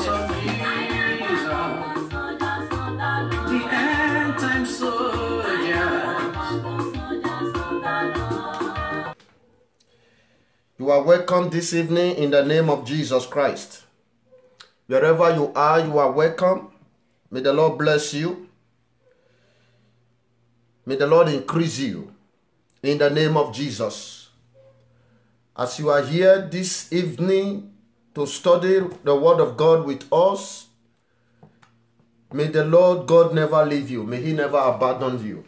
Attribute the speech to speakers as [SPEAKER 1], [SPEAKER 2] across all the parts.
[SPEAKER 1] of Jesus, the end time soldiers.
[SPEAKER 2] You are welcome this evening in the name of Jesus Christ. Wherever you are welcome. May the Lord bless you. May the Lord increase you in the name of Jesus. As you are here this evening to study the Word of God with us, may the Lord God never leave you. May He never abandon you.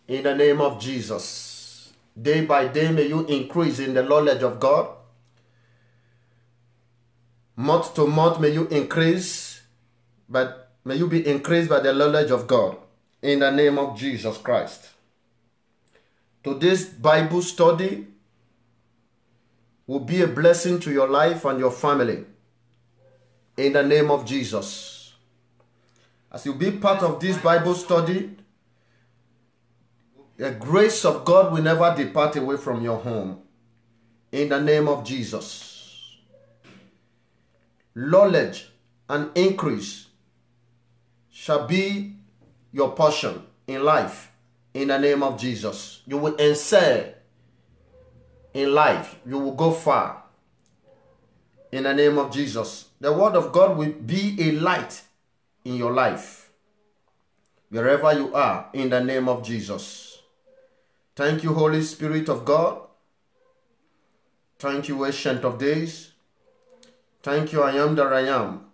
[SPEAKER 2] In the name of Jesus. Day by day, may you increase in the knowledge of God. Month to month, may you increase, but may you be increased by the knowledge of God. In the name of Jesus Christ. Today's Bible study will be a blessing to your life and your family. In the name of Jesus. As you be part of this Bible study, the grace of God will never depart away from your home. In the name of Jesus. Knowledge and increase shall be your portion in life. In the name of Jesus. You will excel in life. You will go far. In the name of Jesus. The word of God will be a light in your life. Wherever you are. In the name of Jesus. Thank you, Holy Spirit of God. Thank you, Ancient of Days. Thank you, I am that I am,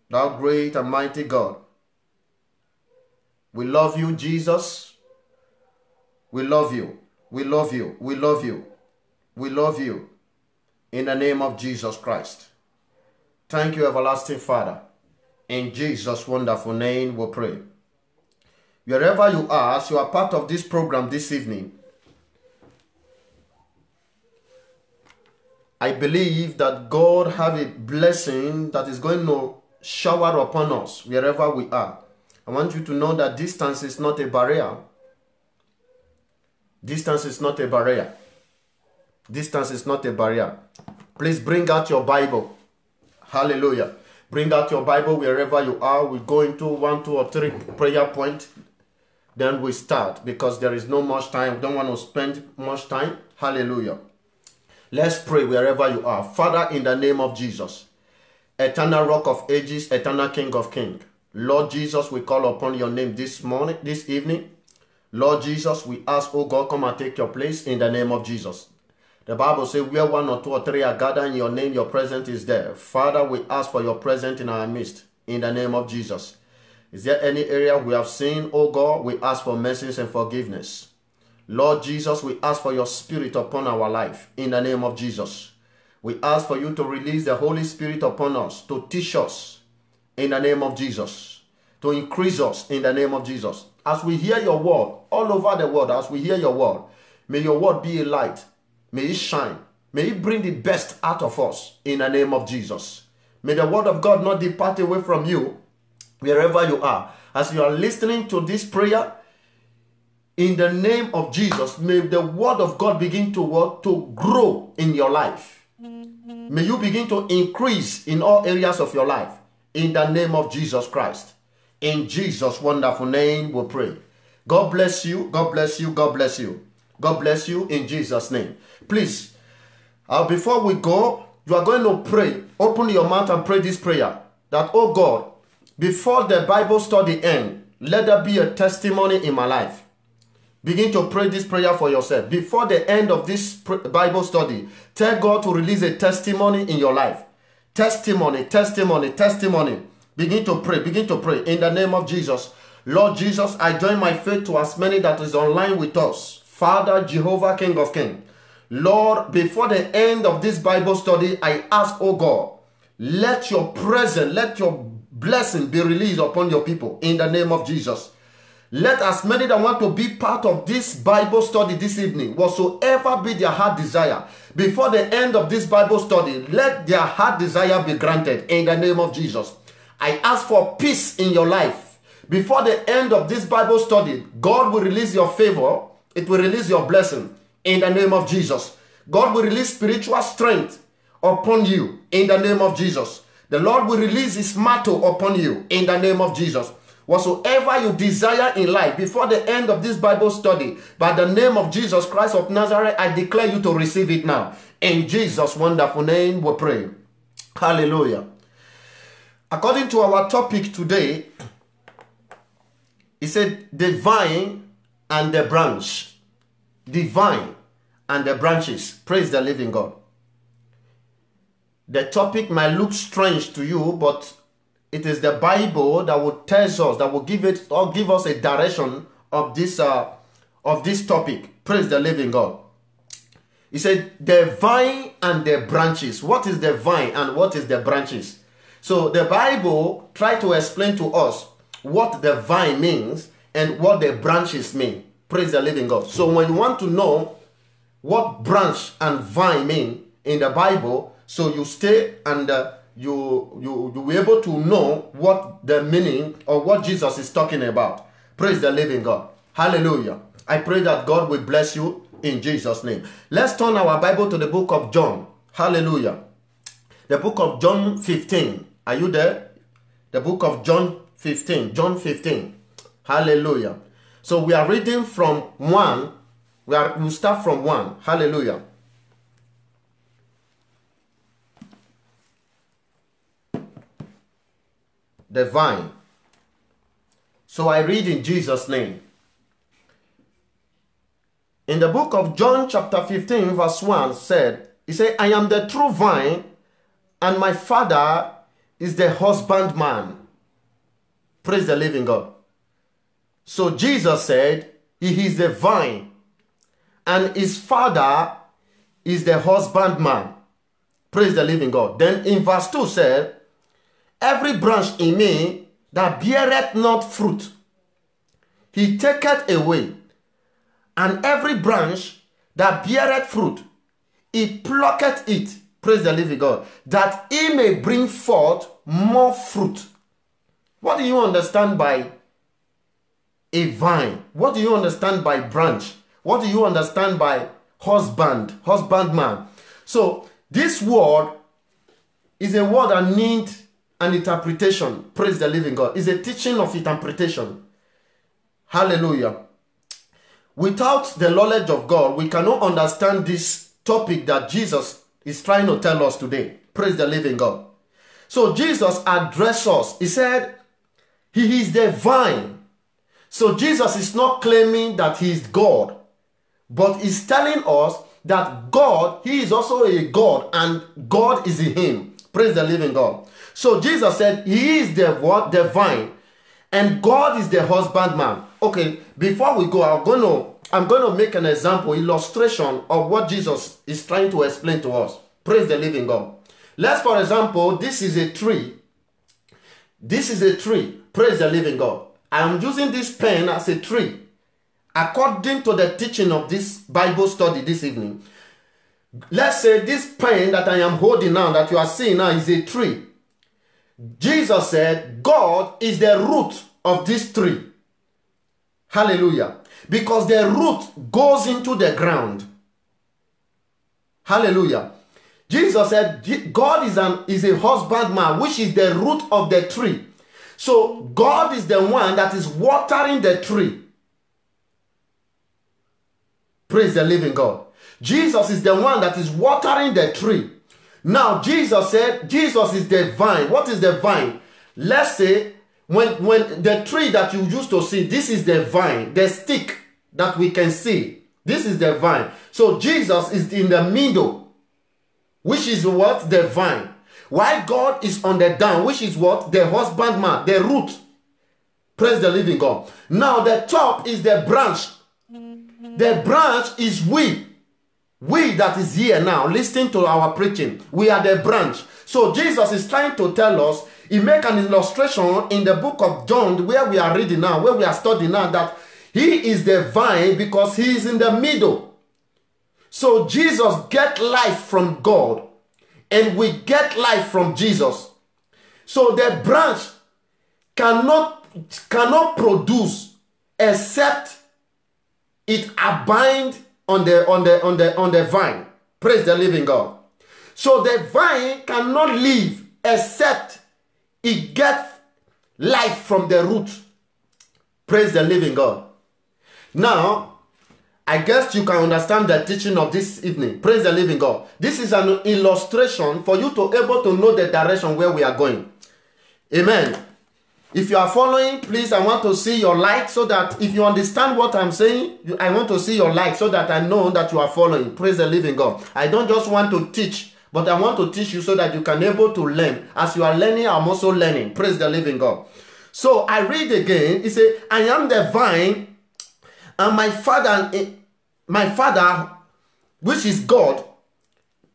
[SPEAKER 2] thou great and mighty God. We love you, Jesus. We love you. We love you. We love you. We love you. In the name of Jesus Christ. Thank you, everlasting Father. In Jesus' wonderful name we pray. Wherever you are, as you are part of this program this evening, I believe that God have a blessing that is going to shower upon us wherever we are. I want you to know that distance is not a barrier. Distance is not a barrier. Distance is not a barrier. Please bring out your Bible. Hallelujah. Bring out your Bible wherever you are. We go into 1, 2, or 3 prayer points. Then we start because there is no much time. We don't want to spend much time. Hallelujah. Let's pray wherever you are. Father, in the name of Jesus, eternal rock of ages, eternal King of kings. Lord Jesus, we call upon your name this morning, this evening. Lord Jesus, we ask, oh God, come and take your place in the name of Jesus. The Bible says, where 1 or 2 or 3 are gathered in your name, your presence is there. Father, we ask for your presence in our midst in the name of Jesus. Is there any area we have sinned, oh God? We ask for mercy and forgiveness. Lord Jesus, we ask for your spirit upon our life in the name of Jesus. We ask for you to release the Holy Spirit upon us, to teach us in the name of Jesus, to increase us in the name of Jesus. As we hear your word all over the world, as we hear your word, may your word be a light. May it shine. May it bring the best out of us in the name of Jesus. May the word of God not depart away from you wherever you are. As you are listening to this prayer, in the name of Jesus, may the word of God begin to grow in your life. May you begin to increase in all areas of your life. In the name of Jesus Christ. In Jesus' wonderful name we pray. God bless you. God bless you. God bless you. God bless you in Jesus' name. Please, before we go, you are going to pray. Open your mouth and pray this prayer. That, oh God, before the Bible study ends, let there be a testimony in my life. Begin to pray this prayer for yourself. Before the end of this Bible study, tell God to release a testimony in your life. Testimony, testimony, testimony. Begin to pray in the name of Jesus. Lord Jesus, I join my faith to as many that is online with us. Father, Jehovah, King of Kings. Lord, before the end of this Bible study, I ask, oh God, let your presence, let your blessing be released upon your people in the name of Jesus. Let as many that want to be part of this Bible study this evening, whatsoever be their heart desire, before the end of this Bible study, let their heart desire be granted in the name of Jesus. I ask for peace in your life. Before the end of this Bible study, God will release your favor. It will release your blessing in the name of Jesus. God will release spiritual strength upon you in the name of Jesus. The Lord will release his mantle upon you in the name of Jesus. Whatsoever you desire in life before the end of this Bible study, by the name of Jesus Christ of Nazareth, I declare you to receive it now. In Jesus' wonderful name we pray. Hallelujah. According to our topic today, it said the vine and the branch. The vine and the branches. Praise the living God. The topic might look strange to you, but it is the Bible that will tell us, that will give it or give us a direction of this topic. Praise the living God. He said the vine and the branches. What is the vine and what is the branches? So the Bible tried to explain to us what the vine means and what the branches mean. Praise the living God. So when you want to know what branch and vine mean in the Bible, so you stay and you'll be able to know what the meaning or what Jesus is talking about. Praise the living God. Hallelujah. I pray that God will bless you in Jesus' name. Let's turn our Bible to the book of John. Hallelujah. The book of John 15. Are you there? The book of John 15. John 15. Hallelujah. So we are reading from 1. We'll start from 1. Hallelujah. The vine. So I read in Jesus' name. In the book of John chapter 15 verse 1 said, he said, I am the true vine and my Father is the husbandman. Praise the living God. So Jesus said he is the vine and his Father is the husbandman. Praise the living God. Then in verse 2 said, every branch in me that beareth not fruit, he taketh away. And every branch that beareth fruit, he plucketh it. Praise the living God. That he may bring forth more fruit. What do you understand by a vine? What do you understand by branch? What do you understand by husbandman? So this word is a word that needs an interpretation. Praise the living God. It's a teaching of interpretation. Hallelujah. Without the knowledge of God, we cannot understand this topic that Jesus is trying to tell us today. Praise the living God. So Jesus addressed us. He said, he is the vine. So Jesus is not claiming that he is God, but he's telling us that God, he is also a God and God is in him. Praise the living God. So Jesus said he is the what? The vine. And God is the husbandman. Okay, before we go, I'm going to make an example, illustration of what Jesus is trying to explain to us. Praise the living God. Let's, for example, this is a tree. This is a tree. Praise the living God. I am using this pen as a tree. According to the teaching of this Bible study this evening, let's say this pen that I am holding now, that you are seeing now, is a tree. Jesus said God is the root of this tree. Hallelujah. Because the root goes into the ground. Hallelujah. Jesus said God is a husbandman, which is the root of the tree. So God is the one that is watering the tree. Praise the living God. Jesus is the one that is watering the tree. Now Jesus said Jesus is the vine. What is the vine? Let's say when the tree that you used to see, this is the vine, the stick that we can see. This is the vine. So Jesus is in the middle, which is what? The vine. While God is on the down, which is what? The husbandman, the root. Praise the living God. Now the top is the branch. The branch is we. We that is here now, listening to our preaching. We are the branch. So Jesus is trying to tell us, he make an illustration in the book of John, where we are reading now, where we are studying now, that he is the vine because he is in the middle. So Jesus get life from God and we get life from Jesus. So the branch cannot produce except it abide on the vine. Praise the living God. So the vine cannot live except it gets life from the root. Praise the living God. Now, I guess you can understand the teaching of this evening. Praise the living God. This is an illustration for you to able to know the direction where we are going. Amen. If you are following, please, I want to see your like so that if you understand what I'm saying, I want to see your like so that I know that you are following. Praise the living God. I don't just want to teach, but I want to teach you so that you can able to learn. As you are learning, I'm also learning. Praise the living God. So I read again. It says, I am the vine, and my father, which is God,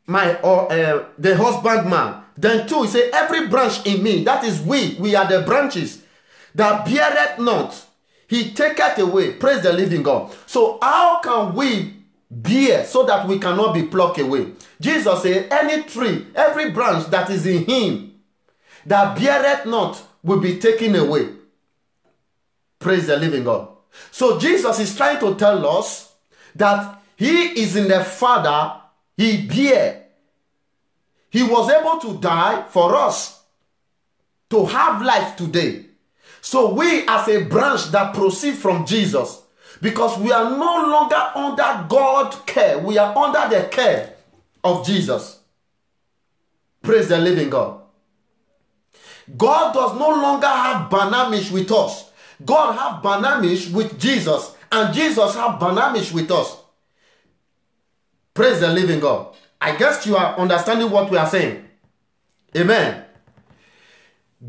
[SPEAKER 2] the husbandman. Then 2, he says, every branch in me, that is we are the branches, that beareth not, he taketh away. Praise the living God. So how can we bear so that we cannot be plucked away? Jesus said, any tree, every branch that is in him, that beareth not, will be taken away. Praise the living God. So Jesus is trying to tell us that he is in the Father, he bear. He was able to die for us to have life today. So we as a branch that proceed from Jesus, because we are no longer under God's care, we are under the care of Jesus. Praise the living God. God does no longer have banamish with us. God have banamish with Jesus, and Jesus have banamish with us. Praise the living God. I guess you are understanding what we are saying. Amen.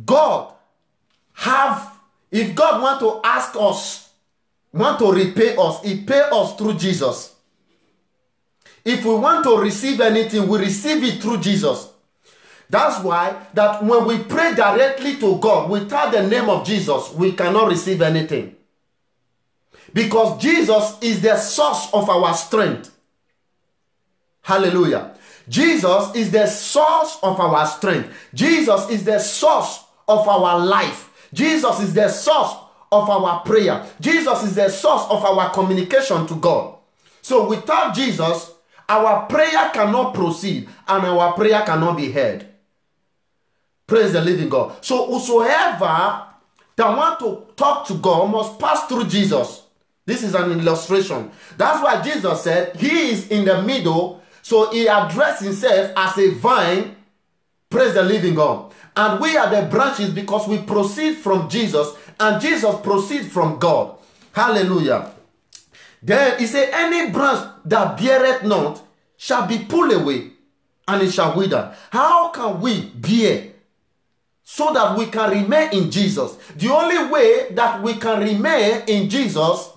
[SPEAKER 2] God have, if God want to ask us, want to repay us, he pay us through Jesus. If we want to receive anything, we receive it through Jesus. That's why that when we pray directly to God without the name of Jesus, we cannot receive anything. Because Jesus is the source of our strength. Hallelujah. Jesus is the source of our strength. Jesus is the source of our life. Jesus is the source of our prayer. Jesus is the source of our communication to God. So without Jesus, our prayer cannot proceed and our prayer cannot be heard. Praise the living God. So whosoever that want to talk to God must pass through Jesus. This is an illustration. That's why Jesus said he is in the middle. So he addressed himself as a vine. Praise the living God. And we are the branches because we proceed from Jesus and Jesus proceeds from God. Hallelujah. Then he said, any branch that beareth not shall be pulled away and it shall wither. How can we bear so that we can remain in Jesus? The only way that we can remain in Jesus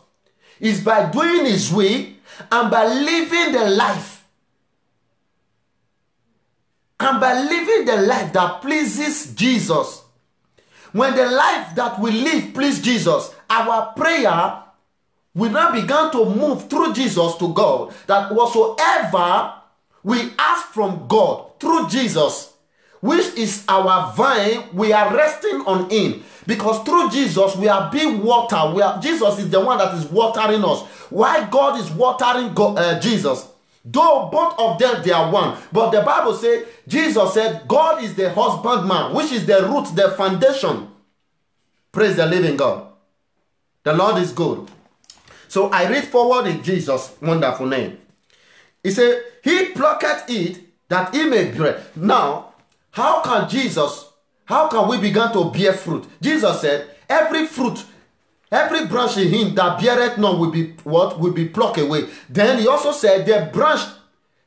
[SPEAKER 2] is by doing his will and by living the life. And by living the life that pleases Jesus. When the life that we live pleases Jesus, our prayer will now begin to move through Jesus to God. That whatsoever we ask from God through Jesus, which is our vine, we are resting on him. Because through Jesus, we are being watered. Jesus is the one that is watering us. Why God is watering Jesus? Though both of them, they are one. But the Bible says, Jesus said, God is the husbandman, which is the root, the foundation. Praise the living God. The Lord is good. So I read forward in Jesus' wonderful name. He said, he plucketh it that he may bear. Now, how can we begin to bear fruit? Jesus said, every fruit, every branch in him that beareth none will be what? Will be plucked away. Then he also said, the branch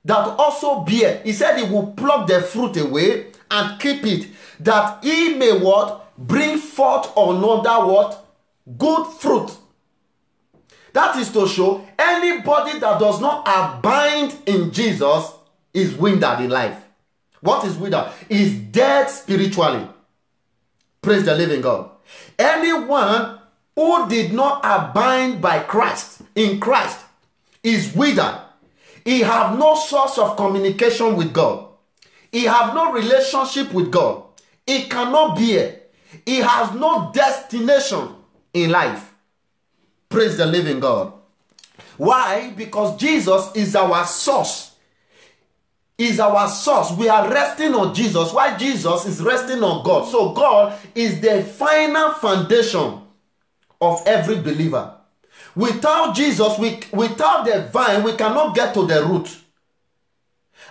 [SPEAKER 2] that also bear, he said he will pluck the fruit away and keep it, that he may what? Bring forth another what? Good fruit. That is to show anybody that does not abide in Jesus is withered in life. What is withered? Is dead spiritually. Praise the living God. Anyone who did not abide by Christ, in Christ, is withered. He have no source of communication with God. He have no relationship with God. He cannot bear. He has no destination in life. Praise the living God. Why? Because Jesus is our source. is our source. We are resting on Jesus, while Jesus is resting on God. So God is the final foundation of every believer. Without Jesus, without the vine, we cannot get to the root.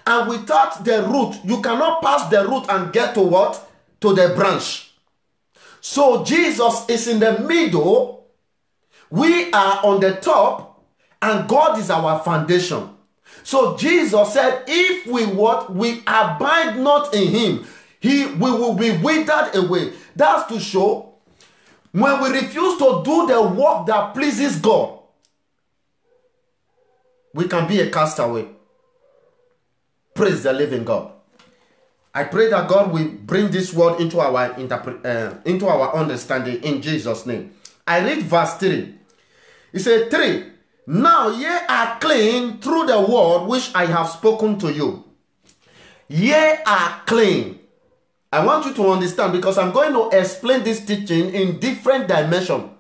[SPEAKER 2] And without the root, you cannot pass the root and get to what? To the branch. So Jesus is in the middle. We are on the top, and God is our foundation. So Jesus said, if we abide not in him, we will be withered away. That's to show when we refuse to do the work that pleases God, we can be a castaway. Praise the living God. I pray that God will bring this word into our understanding in Jesus' name. I read verse 3. It said 3. Now ye are clean through the word which I have spoken to you. Ye are clean. I want you to understand, because I'm going to explain this teaching in different dimensions.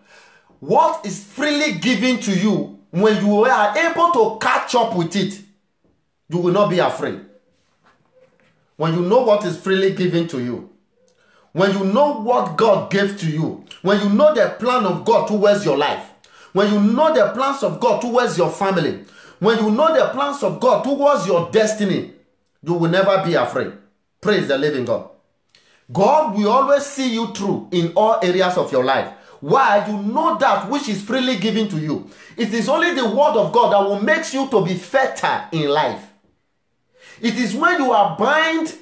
[SPEAKER 2] What is freely given to you, when you are able to catch up with it, you will not be afraid. When you know what is freely given to you, when you know what God gave to you, when you know the plan of God towards your life, when you know the plans of God towards your family, when you know the plans of God towards your destiny, you will never be afraid. Praise the living God. God will always see you through in all areas of your life. Why? You know that which is freely given to you. It is only the word of God that will make you to be fertile in life. It is when you are bound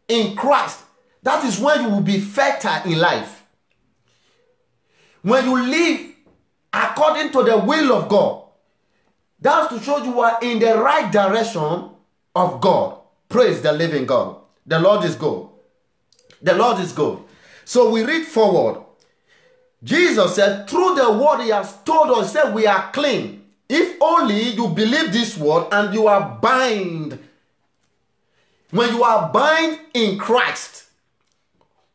[SPEAKER 2] in Christ, that is when you will be fertile in life. When you live according to the will of God, that's to show you are in the right direction of God. Praise the living God. The Lord is good. The Lord is good. So we read forward. Jesus said, through the word he has told us, he said we are clean. If only you believe this word and you are bound. When you are bound in Christ,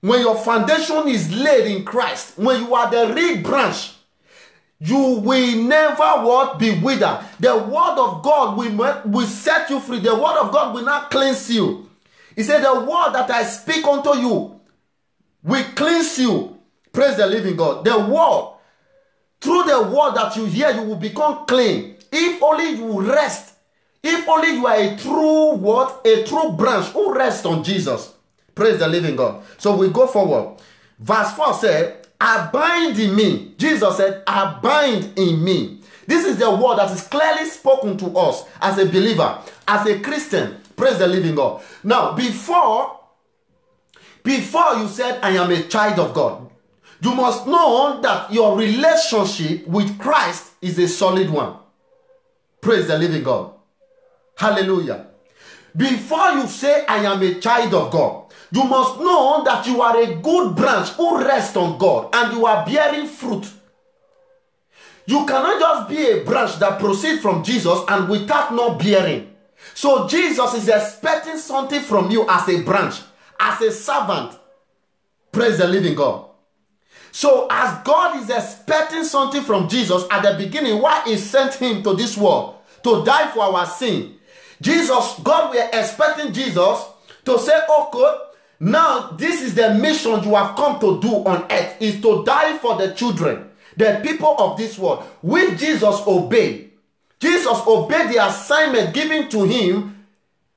[SPEAKER 2] when your foundation is laid in Christ, when you are the real branch, you will never be withered. The word of God will set you free. The word of God will not cleanse you. He said, the word that I speak unto you will cleanse you. Praise the living God. The word, through the word that you hear, you will become clean. If only you rest. If only you are a true what? A true branch who rests on Jesus. Praise the living God. So we go forward. Verse 4 said, abide in me. Jesus said, abide in me. This is the word that is clearly spoken to us as a believer, as a Christian. Praise the living God. Now, before you said, I am a child of God, you must know that your relationship with Christ is a solid one. Praise the living God. Hallelujah. Before you say, I am a child of God, you must know that you are a good branch who rests on God and you are bearing fruit. You cannot just be a branch that proceeds from Jesus and without not bearing. So Jesus is expecting something from you as a branch, as a servant. Praise the living God. So as God is expecting something from Jesus at the beginning, why he sent him to this world to die for our sin, God were expecting Jesus to say, okay, now this is the mission you have come to do on earth, is to die for the children, the people of this world, which Jesus obeyed. Jesus obeyed the assignment given to him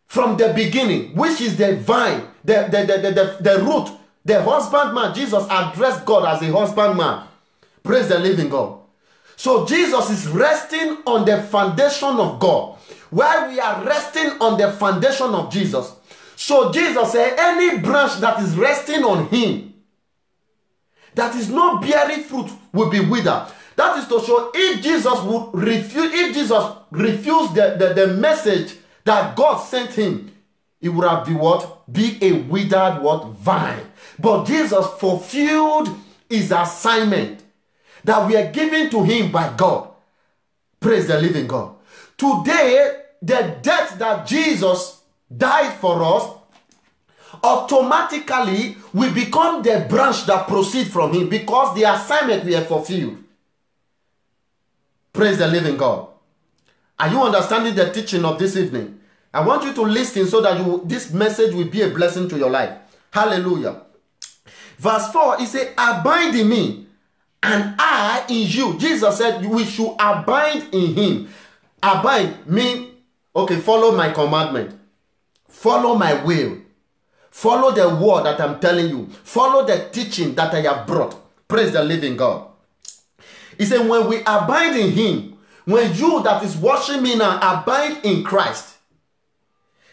[SPEAKER 2] from the beginning, which is the vine, the root, the husbandman. Jesus addressed God as a husbandman. Praise the living God. So Jesus is resting on the foundation of God, while we are resting on the foundation of Jesus. So Jesus said, any branch that is resting on him, that is not bearing fruit, will be withered. That is to show if Jesus would refuse, if Jesus refused the message that God sent him, it would have been what? Be a withered what? Vine. But Jesus fulfilled his assignment that we are given to him by God. Praise the living God. Today, the death that Jesus died for us, automatically we become the branch that proceeds from him, because the assignment we have fulfilled. Praise the living God. Are you understanding the teaching of this evening? I want you to listen so that this message will be a blessing to your life. Hallelujah. Verse 4, he said, abide in me, and I in you. Jesus said we should abide in him. Abide mean, okay, follow my commandment. Follow my will. Follow the word that I'm telling you. Follow the teaching that I have brought. Praise the living God. He said, when we abide in him, when you that is watching me now abide in Christ,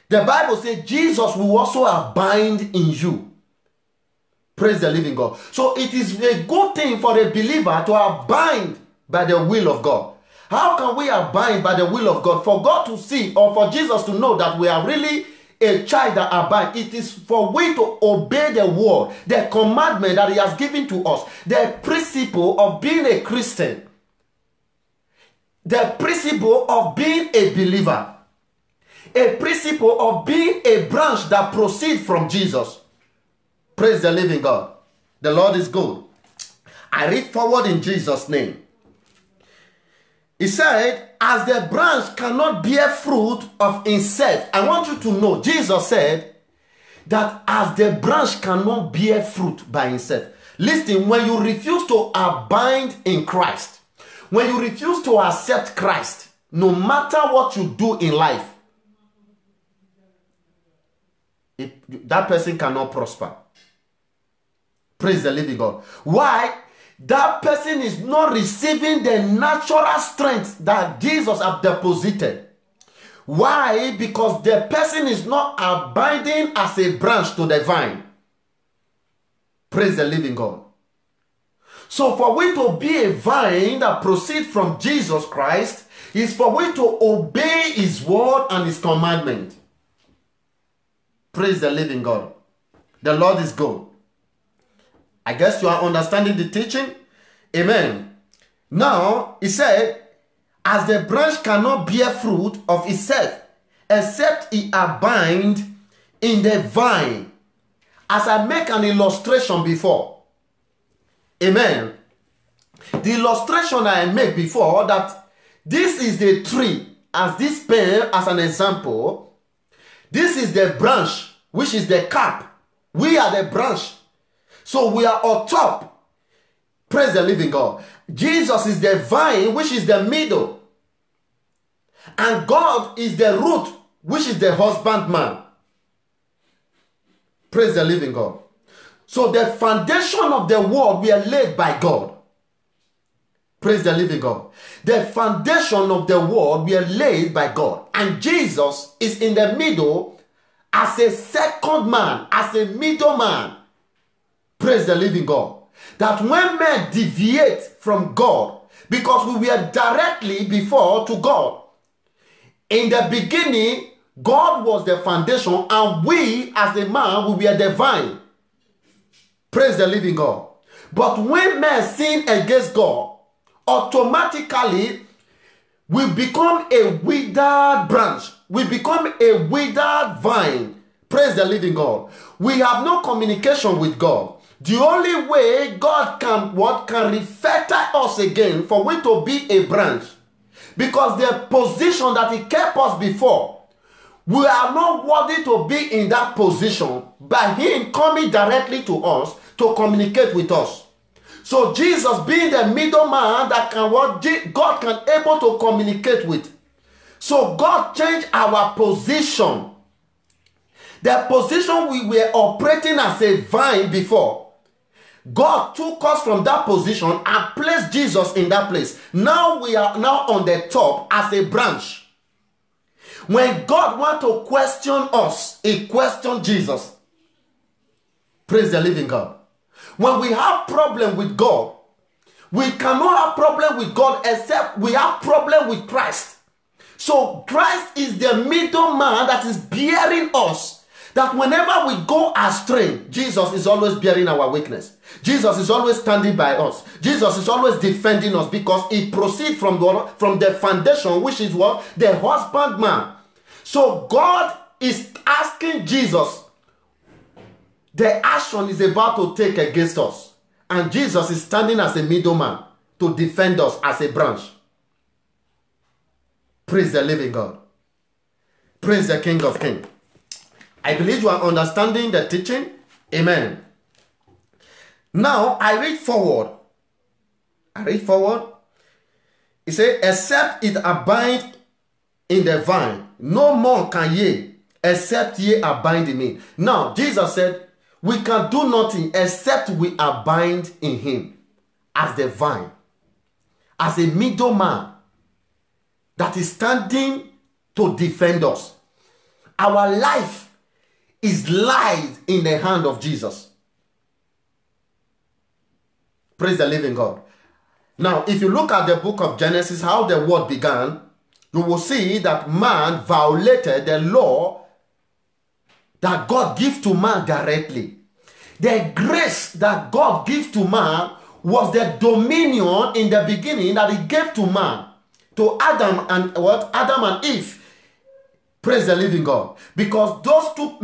[SPEAKER 2] the Bible says Jesus will also abide in you. Praise the living God. So it is a good thing for a believer to abide by the will of God. How can we abide by the will of God? For God to see, or for Jesus to know that we are really a child that abide. It is for we to obey the word, the commandment that he has given to us, the principle of being a Christian, the principle of being a believer, a principle of being a branch that proceeds from Jesus. Praise the living God. The Lord is good. I read forward in Jesus' name. He said, as the branch cannot bear fruit of itself. I want you to know, Jesus said that as the branch cannot bear fruit by itself. Listen, when you refuse to abide in Christ, when you refuse to accept Christ, no matter what you do in life, that person cannot prosper. Praise the living God. Why? That person is not receiving the natural strength that Jesus has deposited. Why? Because the person is not abiding as a branch to the vine. Praise the living God. So for we to be a vine that proceeds from Jesus Christ is for we to obey his word and his commandment. Praise the living God. The Lord is good. I guess you are understanding the teaching. Amen. Now, he said, as the branch cannot bear fruit of itself, except it abide in the vine. As I make an illustration before. Amen. The illustration I make before, that this is the tree, as this pen, as an example. This is the branch, which is the cap. We are the branch. So we are on top. Praise the living God. Jesus is the vine, which is the middle. And God is the root, which is the husbandman. Praise the living God. So the foundation of the world we are laid by God. Praise the living God. The foundation of the world we are laid by God. And Jesus is in the middle as a second man, as a middleman. Praise the living God. That when men deviate from God, because we were directly before to God. In the beginning, God was the foundation, and we as a man, we were the vine. Praise the living God. But when men sin against God, automatically we become a withered branch. We become a withered vine. Praise the living God. We have no communication with God. The only way God can refactor us again for we to be a branch. Because the position that he kept us before, we are not worthy to be in that position by him coming directly to us to communicate with us. So Jesus being the middleman that God can able to communicate with. So God changed our position. The position we were operating as a vine before, God took us from that position and placed Jesus in that place. Now we are now on the top as a branch. When God wants to question us, he questioned Jesus. Praise the living God. When we have problem with God, we cannot have problem with God except we have problem with Christ. So Christ is the middleman that is bearing us. That whenever we go astray, Jesus is always bearing our weakness. Jesus is always standing by us. Jesus is always defending us because he proceeds from the foundation, which is what? The husbandman. So God is asking Jesus, the action is about to take against us. And Jesus is standing as a middleman to defend us as a branch. Praise the living God. Praise the King of Kings. I believe you are understanding the teaching. Amen. Now, I read forward. It says, except it abide in the vine, no more can ye, except ye abide in me. Now, Jesus said, we can do nothing except we abide in him as the vine, as a middleman that is standing to defend us. Our life is lies in the hand of Jesus. Praise the living God. Now, if you look at the book of Genesis, how the world began, you will see that man violated the law that God gives to man directly. The grace that God gives to man was the dominion in the beginning that he gave to man, to Adam and Eve. Praise the living God. Because those two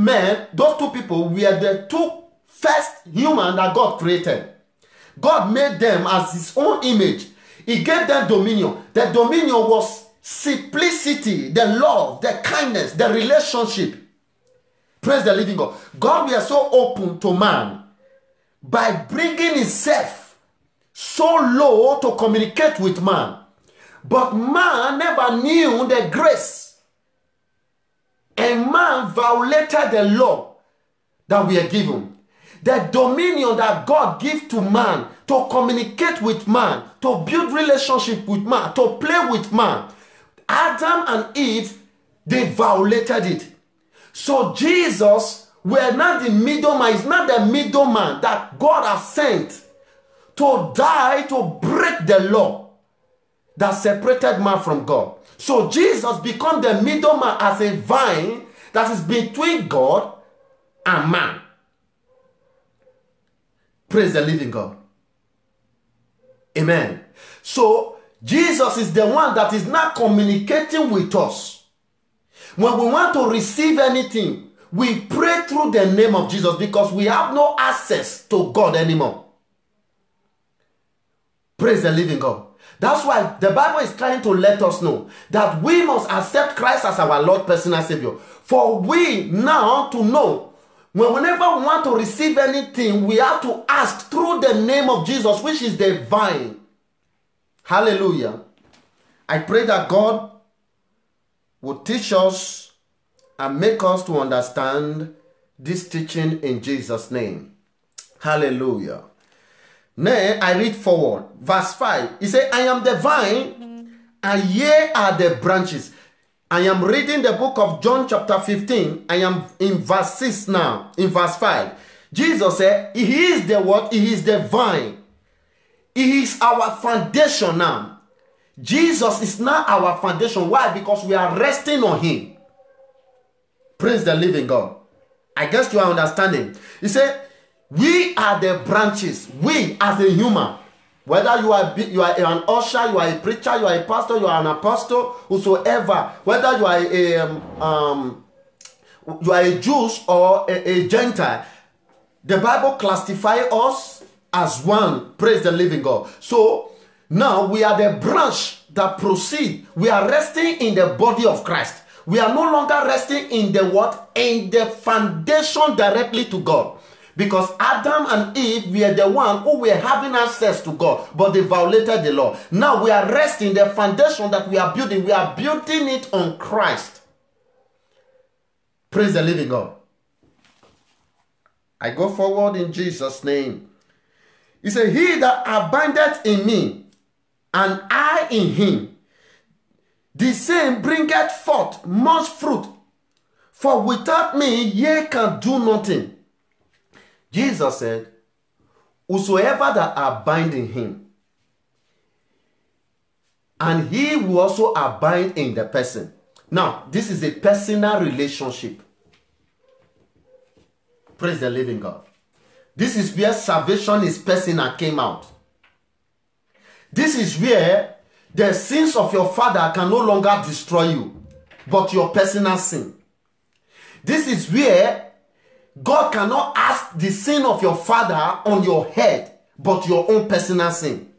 [SPEAKER 2] people were the two first human that God created. God made them as his own image. He gave them dominion. The dominion was simplicity, the love, the kindness, the relationship. Praise the living God. God was so open to man by bringing himself so low to communicate with man. But man never knew the grace. And man violated the law that we are given. The dominion that God gives to man to communicate with man, to build relationship with man, to play with man. Adam and Eve, they violated it. So Jesus were not the middleman. He's not the middleman that God has sent to die to break the law that separated man from God. So Jesus became the middleman as a vine that is between God and man. Praise the living God. Amen. So Jesus is the one that is not communicating with us. When we want to receive anything, we pray through the name of Jesus because we have no access to God anymore. Praise the living God. That's why the Bible is trying to let us know that we must accept Christ as our Lord, personal Savior. For we now to know, whenever we want to receive anything, we have to ask through the name of Jesus, which is the vine. Hallelujah. I pray that God will teach us and make us to understand this teaching in Jesus' name. Hallelujah. Now I read forward. Verse 5. He said, I am the vine, and ye are the branches. I am reading the book of John chapter 15. I am in verse 6 now. In verse 5. Jesus said, he is the what? He is the vine. He is our foundation now. Jesus is not our foundation. Why? Because we are resting on him. Praise the living God. I guess you are understanding. He said, we are the branches. We as a human. Whether you are an usher, you are a preacher, you are a pastor, you are an apostle, whosoever. Whether you are a Jew or a Gentile. The Bible classifies us as one. Praise the living God. So now we are the branch that proceed. We are resting in the body of Christ. We are no longer resting in the what? In the foundation directly to God. Because Adam and Eve were the one who were having access to God, but they violated the law. Now we are resting the foundation that we are building. We are building it on Christ. Praise the living God. I go forward in Jesus' name. He said, he that abideth in me, and I in him, the same bringeth forth much fruit. For without me ye can do nothing. Jesus said, whosoever that abide in him, and he will also abide in the person. Now, this is a personal relationship. Praise the living God. This is where salvation is personal came out. This is where the sins of your father can no longer destroy you, but your personal sin. This is where God cannot ask the sin of your father on your head, but your own personal sin.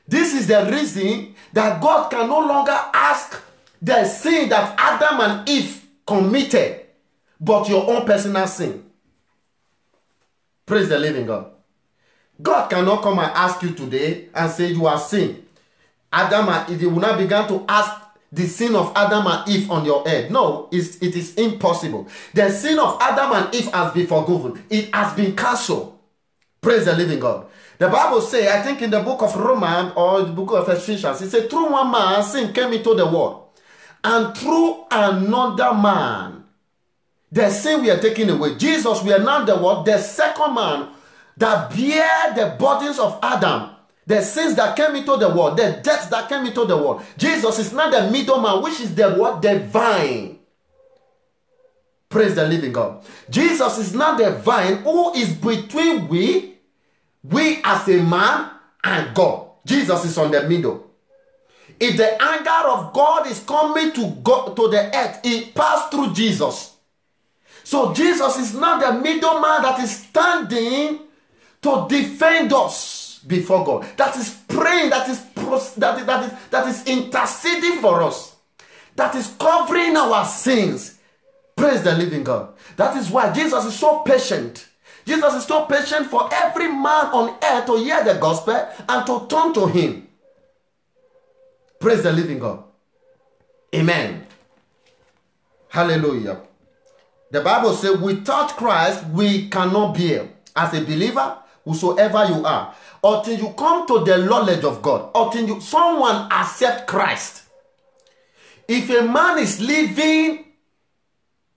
[SPEAKER 2] This is the reason that God can no longer ask the sin that Adam and Eve committed, but your own personal sin. Praise the living God. God cannot come and ask you today and say you are sin. Adam and Eve will not begin to ask the sin of Adam and Eve on your head. No, it is impossible. The sin of Adam and Eve has been forgiven. It has been cancelled. Praise the living God. The Bible says, I think in the book of Romans or the book of Ephesians, it says, through one man sin came into the world, and through another man the sin we are taking away. Jesus, we are now the what? The second man that bear the burdens of Adam, the sins that came into the world, the deaths that came into the world. Jesus is not the middleman, which is the what? The vine. Praise the living God. Jesus is not the vine who is between we as a man and God. Jesus is on the middle. If the anger of God is coming to the earth, it passed through Jesus. So Jesus is not the middleman that is standing to defend us before God. That is praying, that is interceding for us. That is covering our sins. Praise the living God. That is why Jesus is so patient. Jesus is so patient for every man on earth to hear the gospel and to turn to him. Praise the living God. Amen. Hallelujah. The Bible says, without Christ, we cannot bear. As a believer, whosoever you are, until you come to the knowledge of God, until someone accept Christ. If a man is living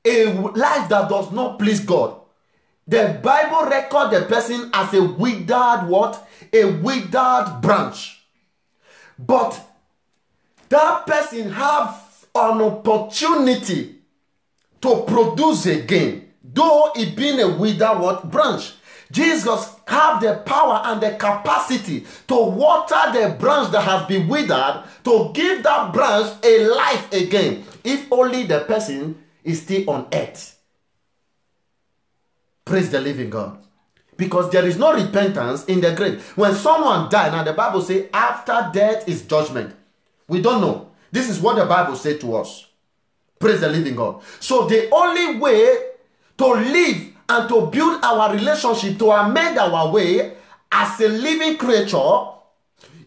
[SPEAKER 2] a life that does not please God, the Bible records the person as a withered what? A withered branch. But that person have an opportunity to produce again, though it being a withered what? Branch. Jesus have the power and the capacity to water the branch that has been withered, to give that branch a life again, if only the person is still on earth. Praise the living God. Because there is no repentance in the grave. When someone dies, now the Bible says after death is judgment. We don't know. This is what the Bible says to us. Praise the living God. So the only way to live and to build our relationship, to amend our way as a living creature,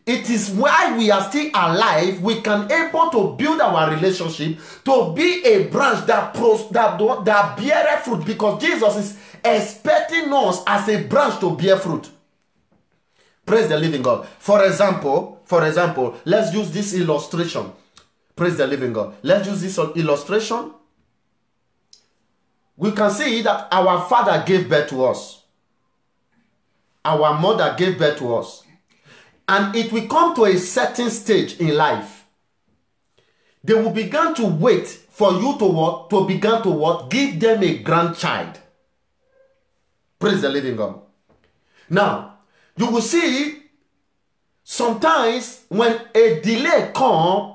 [SPEAKER 2] it is while we are still alive, we can able to build our relationship to be a branch that bear fruit, because Jesus is expecting us as a branch to bear fruit. Praise the living God. For example, let's use this illustration. Praise the living God. Let's use this illustration. We can see that our father gave birth to us. Our mother gave birth to us. And it will come to a certain stage in life. They will begin to wait for you to what? To begin to what? Give them a grandchild. Praise the living God. Now, you will see sometimes when a delay comes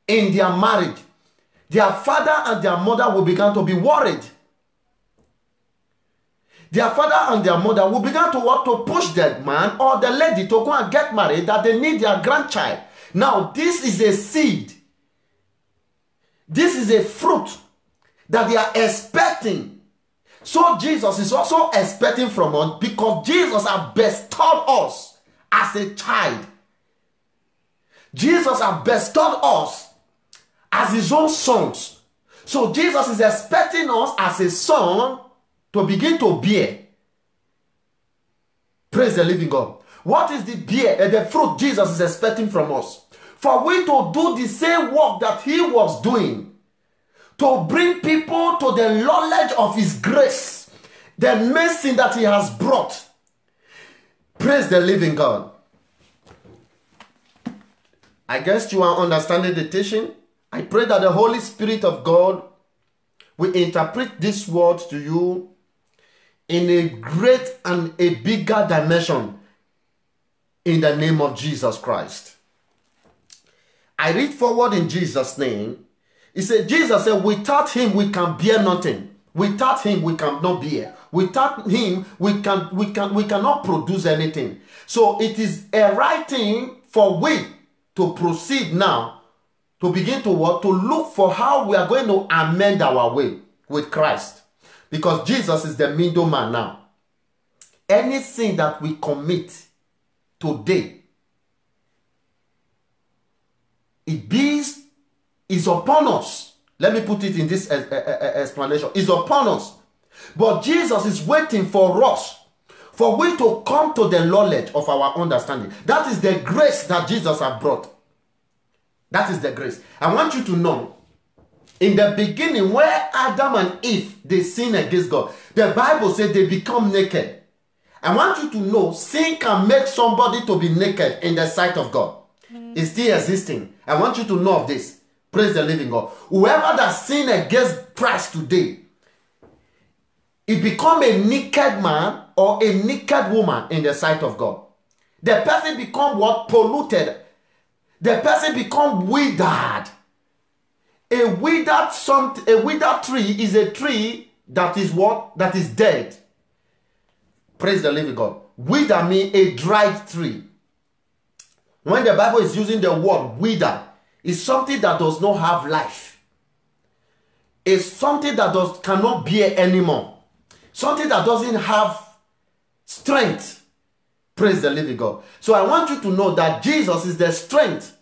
[SPEAKER 2] in their marriage, their father and their mother will begin to be worried. Their father and their mother will begin to want to push that man or the lady to go and get married, that they need their grandchild. Now, this is a seed. This is a fruit that they are expecting. So Jesus is also expecting from us, because Jesus has bestowed us as a child. Jesus has bestowed us as his own sons. So Jesus is expecting us as a son to begin to bear. Praise the living God. What is the fruit Jesus is expecting from us? For we to do the same work that he was doing, to bring people to the knowledge of his grace, the mercy that he has brought. Praise the living God. I guess you are understanding the teaching. I pray that the Holy Spirit of God will interpret this word to you in a great and a bigger dimension, in the name of Jesus Christ. I read forward in Jesus' name. He said, Jesus said, without him we can bear nothing. Without him we cannot bear. Without him we cannot produce anything. So it is a right thing for we to proceed now To begin to what? To look for how we are going to amend our way with Christ. Because Jesus is the middleman now. Anything that we commit today, it is upon us. Let me put it in this explanation. It's upon us. But Jesus is waiting for us, for we to come to the knowledge of our understanding. That is the grace that Jesus has brought. That is the grace. I want you to know, in the beginning, where Adam and Eve, they sinned against God, the Bible said they become naked. I want you to know, sin can make somebody to be naked in the sight of God. It's still existing. I want you to know of this. Praise the living God. Whoever that sinned against Christ today, it become a naked man or a naked woman in the sight of God. The person become what? Polluted. The person become withered. A withered tree is a tree that is what? That is dead. Praise the living God. Wither means a dried tree. When the Bible is using the word wither, it's something that does not have life. It's something that cannot bear anymore. Something that doesn't have strength. Praise the living God. So I want you to know that Jesus is the strength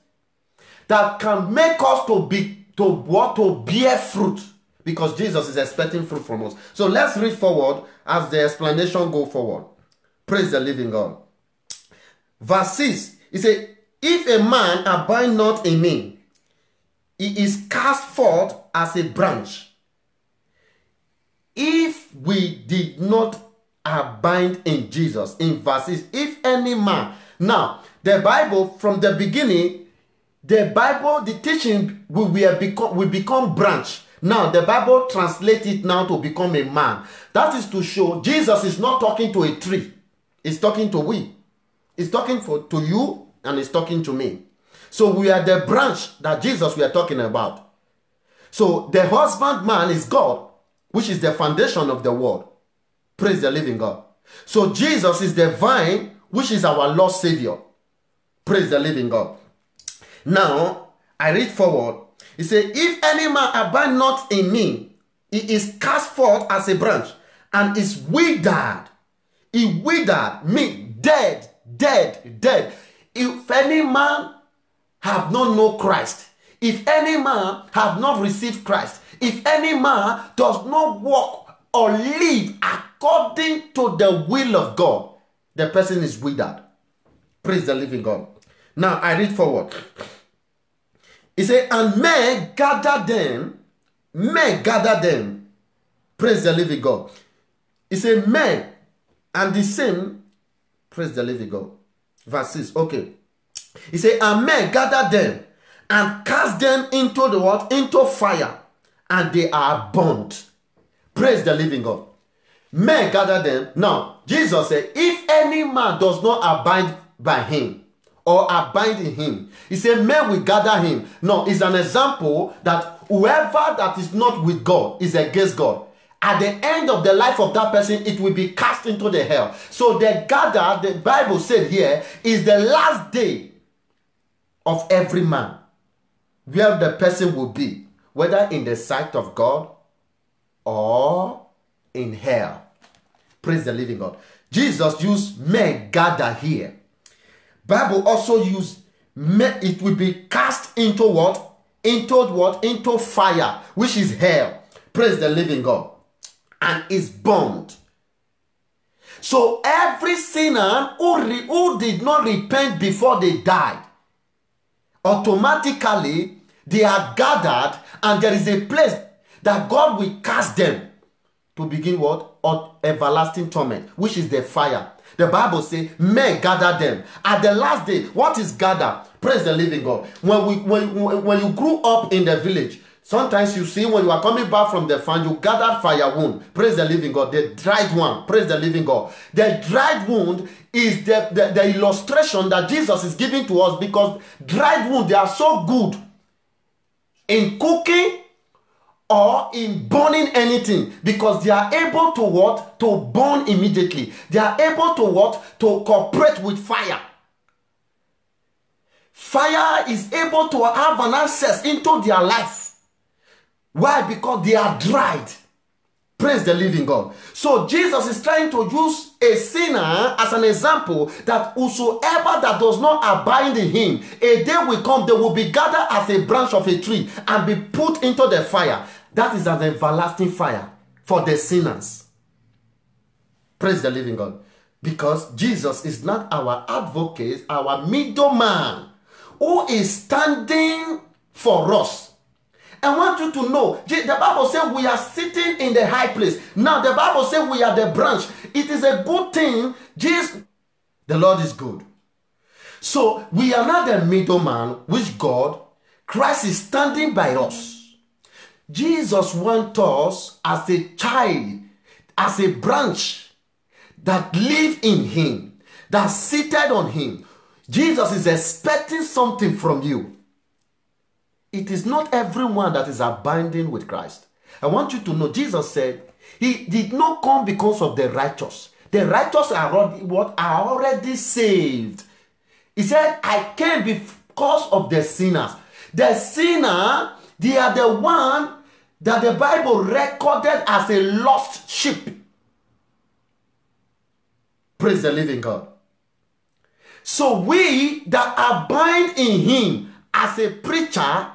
[SPEAKER 2] that can make us to bear fruit. Because Jesus is expecting fruit from us. So let's read forward as the explanation go forward. Praise the living God. Verse 6. He said, if a man abide not in me, he is cast forth as a branch. If we did not abide in Jesus, in verses, if any man. Now, the Bible from the beginning, the teaching will become branch. Now, the Bible translates it now to become a man. That is to show Jesus is not talking to a tree. He's talking to we. He's talking to you and he's talking to me. So we are the branch that Jesus we are talking about. So the husbandman is God, which is the foundation of the world. Praise the living God. So Jesus is the vine, which is our Lord Savior. Praise the living God. Now, I read forward. He said, if any man abide not in me, he is cast forth as a branch and is withered. He withered, means dead, dead, dead. If any man have not known Christ, if any man have not received Christ, if any man does not walk or live according to the will of God, the person is withered. Praise the living God. Now I read forward. He said, and men gather them. Praise the living God. He said, men, and the same, praise the living God. Verse 6, okay. He said, and men gather them and cast them into the what? Into fire, and they are burnt. Praise the living God. Men gather them. Now, Jesus said, if any man does not abide by him, or abide in him, he said, men will gather him. No, it's an example that whoever that is not with God is against God. At the end of the life of that person, it will be cast into the hell. So the gather, the Bible said here, is the last day of every man, where the person will be, whether in the sight of God or in hell. Praise the living God. Jesus used men gather here. Bible also used it will be cast into what? Into fire, which is hell. Praise the living God. And is burned. So every sinner who did not repent before they died, automatically they are gathered, and there is a place that God will cast them to begin what? Everlasting torment, which is the fire. The Bible says, men gather them. At the last day, what is gather? Praise the living God. When you grew up in the village, sometimes you see when you are coming back from the farm, you gather firewood. Praise the living God. The dried one. Praise the living God. The dried wood is the illustration that Jesus is giving to us, because dried wood, they are so good in cooking or in burning anything, because they are able to what? To burn immediately. They are able to what? To cooperate with fire. Fire is able to have an access into their life. Why? Because they are dried. Praise the living God. So Jesus is trying to use a sinner as an example that whosoever that does not abide in him, a day will come, they will be gathered as a branch of a tree and be put into the fire. That is an everlasting fire for the sinners. Praise the living God. Because Jesus is not our advocate, our middleman who is standing for us. I want you to know, the Bible says we are sitting in the high place. Now the Bible says we are the branch. It is a good thing. Jesus, the Lord is good. So we are not the middleman, which God, Christ is standing by us. Jesus wants us as a child, as a branch that live in him, that seated on him. Jesus is expecting something from you. It is not everyone that is abiding with Christ. I want you to know, Jesus said, he did not come because of the righteous. The righteous are already saved. He said, I came because of the sinners. The sinner, they are the one that the Bible recorded as a lost sheep. Praise the living God. So we that abide in him as a preacher,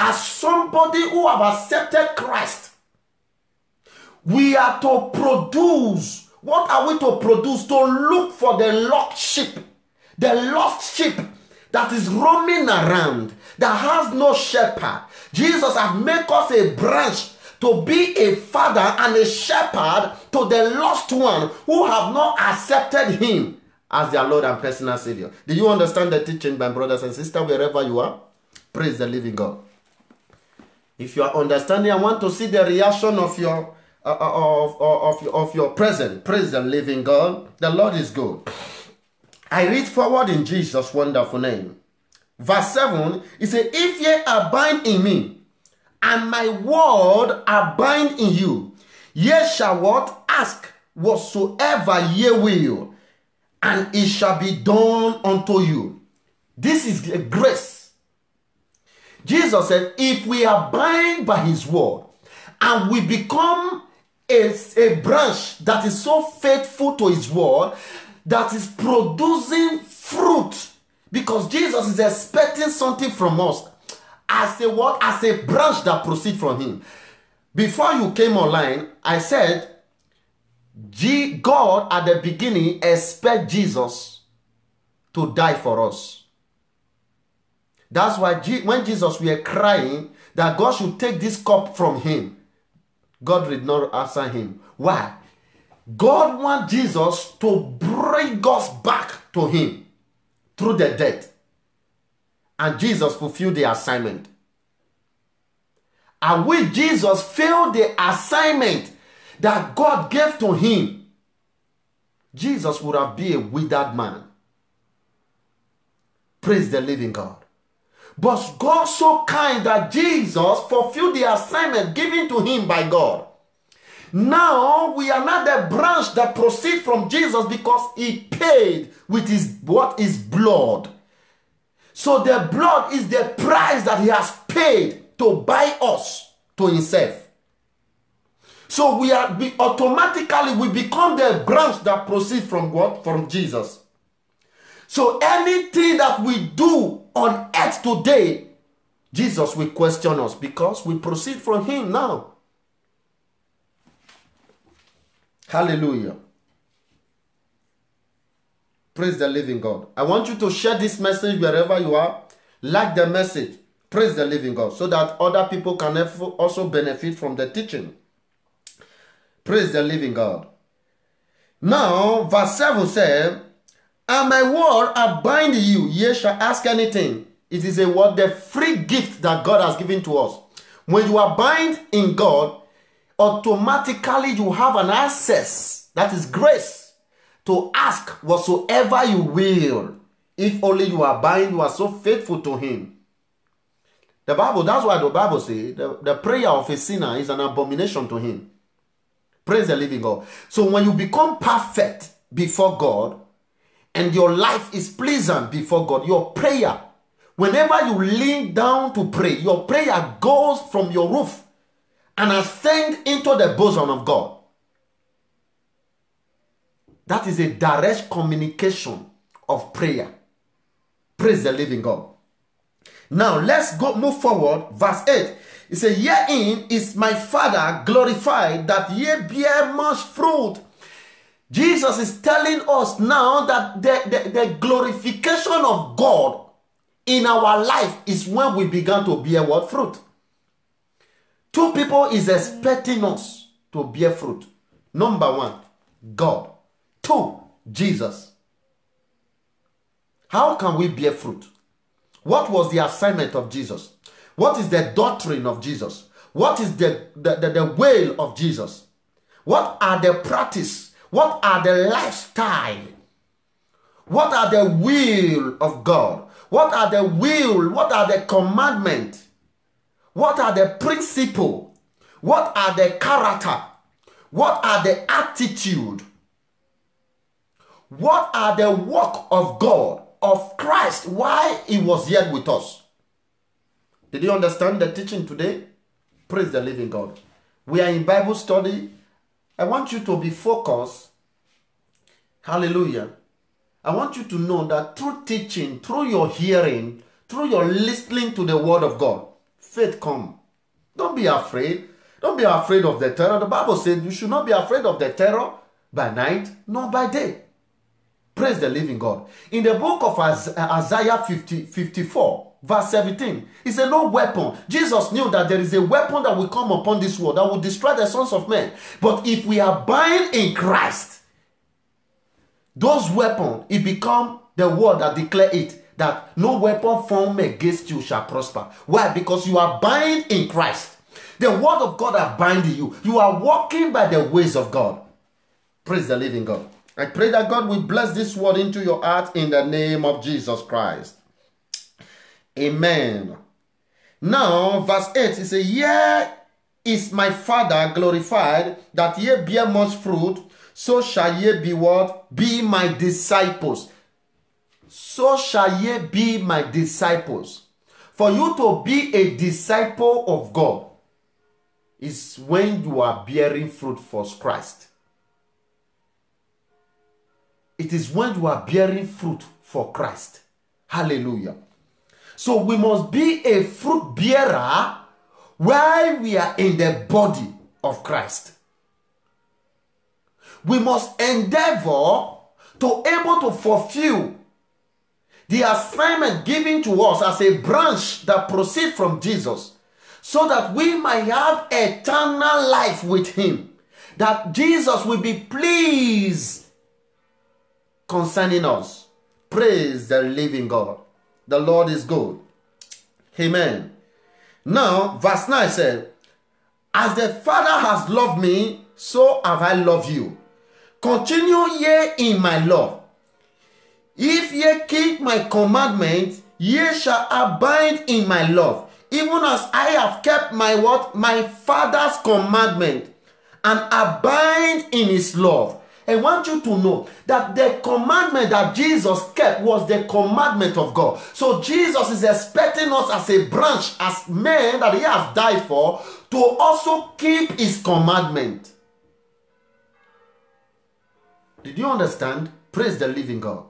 [SPEAKER 2] as somebody who have accepted Christ, we are to produce. What are we to produce? To look for the lost sheep. The lost sheep that is roaming around, that has no shepherd. Jesus has made us a branch to be a father and a shepherd to the lost one who have not accepted him as their Lord and personal Savior. Do you understand the teaching, my brothers and sisters, wherever you are? Praise the living God. If you are understanding, I want to see the reaction of your of your present. Praise the living God. The Lord is good. I read forward in Jesus' wonderful name. Verse 7, it says, if ye abide in me, and my word abide in you, ye shall what? Ask whatsoever ye will, and it shall be done unto you. This is the grace. Jesus said, if we abide by his word, and we become a branch that is so faithful to his word, that is producing fruit, because Jesus is expecting something from us as a what? As a branch that proceeds from him. Before you came online, I said God at the beginning expect Jesus to die for us. That's why when Jesus were crying that God should take this cup from him, God did not answer him. Why? God wants Jesus to bring us back to him through the death. And Jesus fulfilled the assignment. And when Jesus failed the assignment that God gave to him, Jesus would have been a withered man. Praise the living God. But God so kind that Jesus fulfilled the assignment given to him by God. Now we are not the branch that proceeds from Jesus because he paid with his blood. So the blood is the price that he has paid to buy us to himself. So we automatically become the branch that proceeds from what? From Jesus. So anything that we do on earth today, Jesus will question us because we proceed from him now. Hallelujah. Praise the living God. I want you to share this message wherever you are. Like the message. Praise the living God. So that other people can also benefit from the teaching. Praise the living God. Now, verse 7 says, and my word abide in you, ye shall ask anything. It is a word, the free gift that God has given to us. When you abide in God, automatically you have an access, that is grace, to ask whatsoever you will. If only you abide, you are so faithful to him. The Bible, that's why the Bible says, the prayer of a sinner is an abomination to him. Praise the living God. So when you become perfect before God, and your life is pleasant before God, your prayer Whenever you lean down to pray, your prayer goes from your roof and ascends into the bosom of God. That is a direct communication of prayer. Praise the living God. Now let's move forward. Verse 8. It says, herein is my Father glorified, that ye bear much fruit. Jesus is telling us now that the glorification of God in our life is when we began to bear what? Fruit. Two people is expecting us to bear fruit. Number one, God. Two, Jesus. How can we bear fruit? What was the assignment of Jesus? What is the doctrine of Jesus? What is the way of Jesus? What are the practice? What are the lifestyle? What are the will of God? What are the will? What are the commandments? What are the principle? What are the character? What are the attitude? What are the work of God, of Christ, why he was yet with us? Did you understand the teaching today? Praise the living God. We are in Bible study. I want you to be focused. Hallelujah. I want you to know that through teaching, through your hearing, through your listening to the word of God, faith comes. Don't be afraid. Don't be afraid of the terror. The Bible says you should not be afraid of the terror by night, nor by day. Praise the living God. In the book of Isaiah 54, verse 17, he said, no weapon. Jesus knew that there is a weapon that will come upon this world that will destroy the sons of men. But if we abide in Christ, those weapons, it become the word that declare it, that no weapon formed against you shall prosper. Why? Because you abide in Christ. The word of God abide in you. You are walking by the ways of God. Praise the living God. I pray that God will bless this word into your heart in the name of Jesus Christ. Amen. Now, verse 8, it says, here is my Father glorified, that ye bear much fruit, so shall ye be what? Be my disciples. So shall ye be my disciples. For you to be a disciple of God is when you are bearing fruit for Christ. It is when you are bearing fruit for Christ. Hallelujah. So we must be a fruit bearer while we are in the body of Christ. We must endeavor to able to fulfill the assignment given to us as a branch that proceeds from Jesus, so that we might have eternal life with him, that Jesus will be pleased concerning us. Praise the living God. The Lord is good. Amen. Now, verse 9 said, as the Father has loved me, so have I loved you. Continue ye in my love. If ye keep my commandments, ye shall abide in my love, even as I have kept my what? My Father's commandment, and abide in his love. I want you to know that the commandment that Jesus kept was the commandment of God. So Jesus is expecting us as a branch, as men that he has died for, to also keep his commandment. Did you understand? Praise the living God.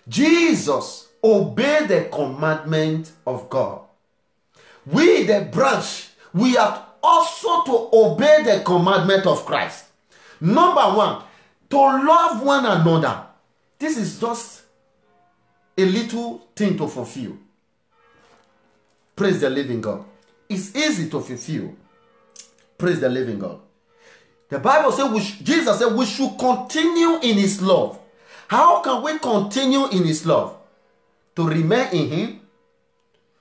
[SPEAKER 2] Jesus obeyed the commandment of God. We, the branch, we are also to obey the commandment of Christ. Number one, to love one another. This is just a little thing to fulfill. Praise the living God. It's easy to fulfill. Praise the living God. The Bible says, Jesus said we should continue in his love. How can we continue in his love? To remain in him,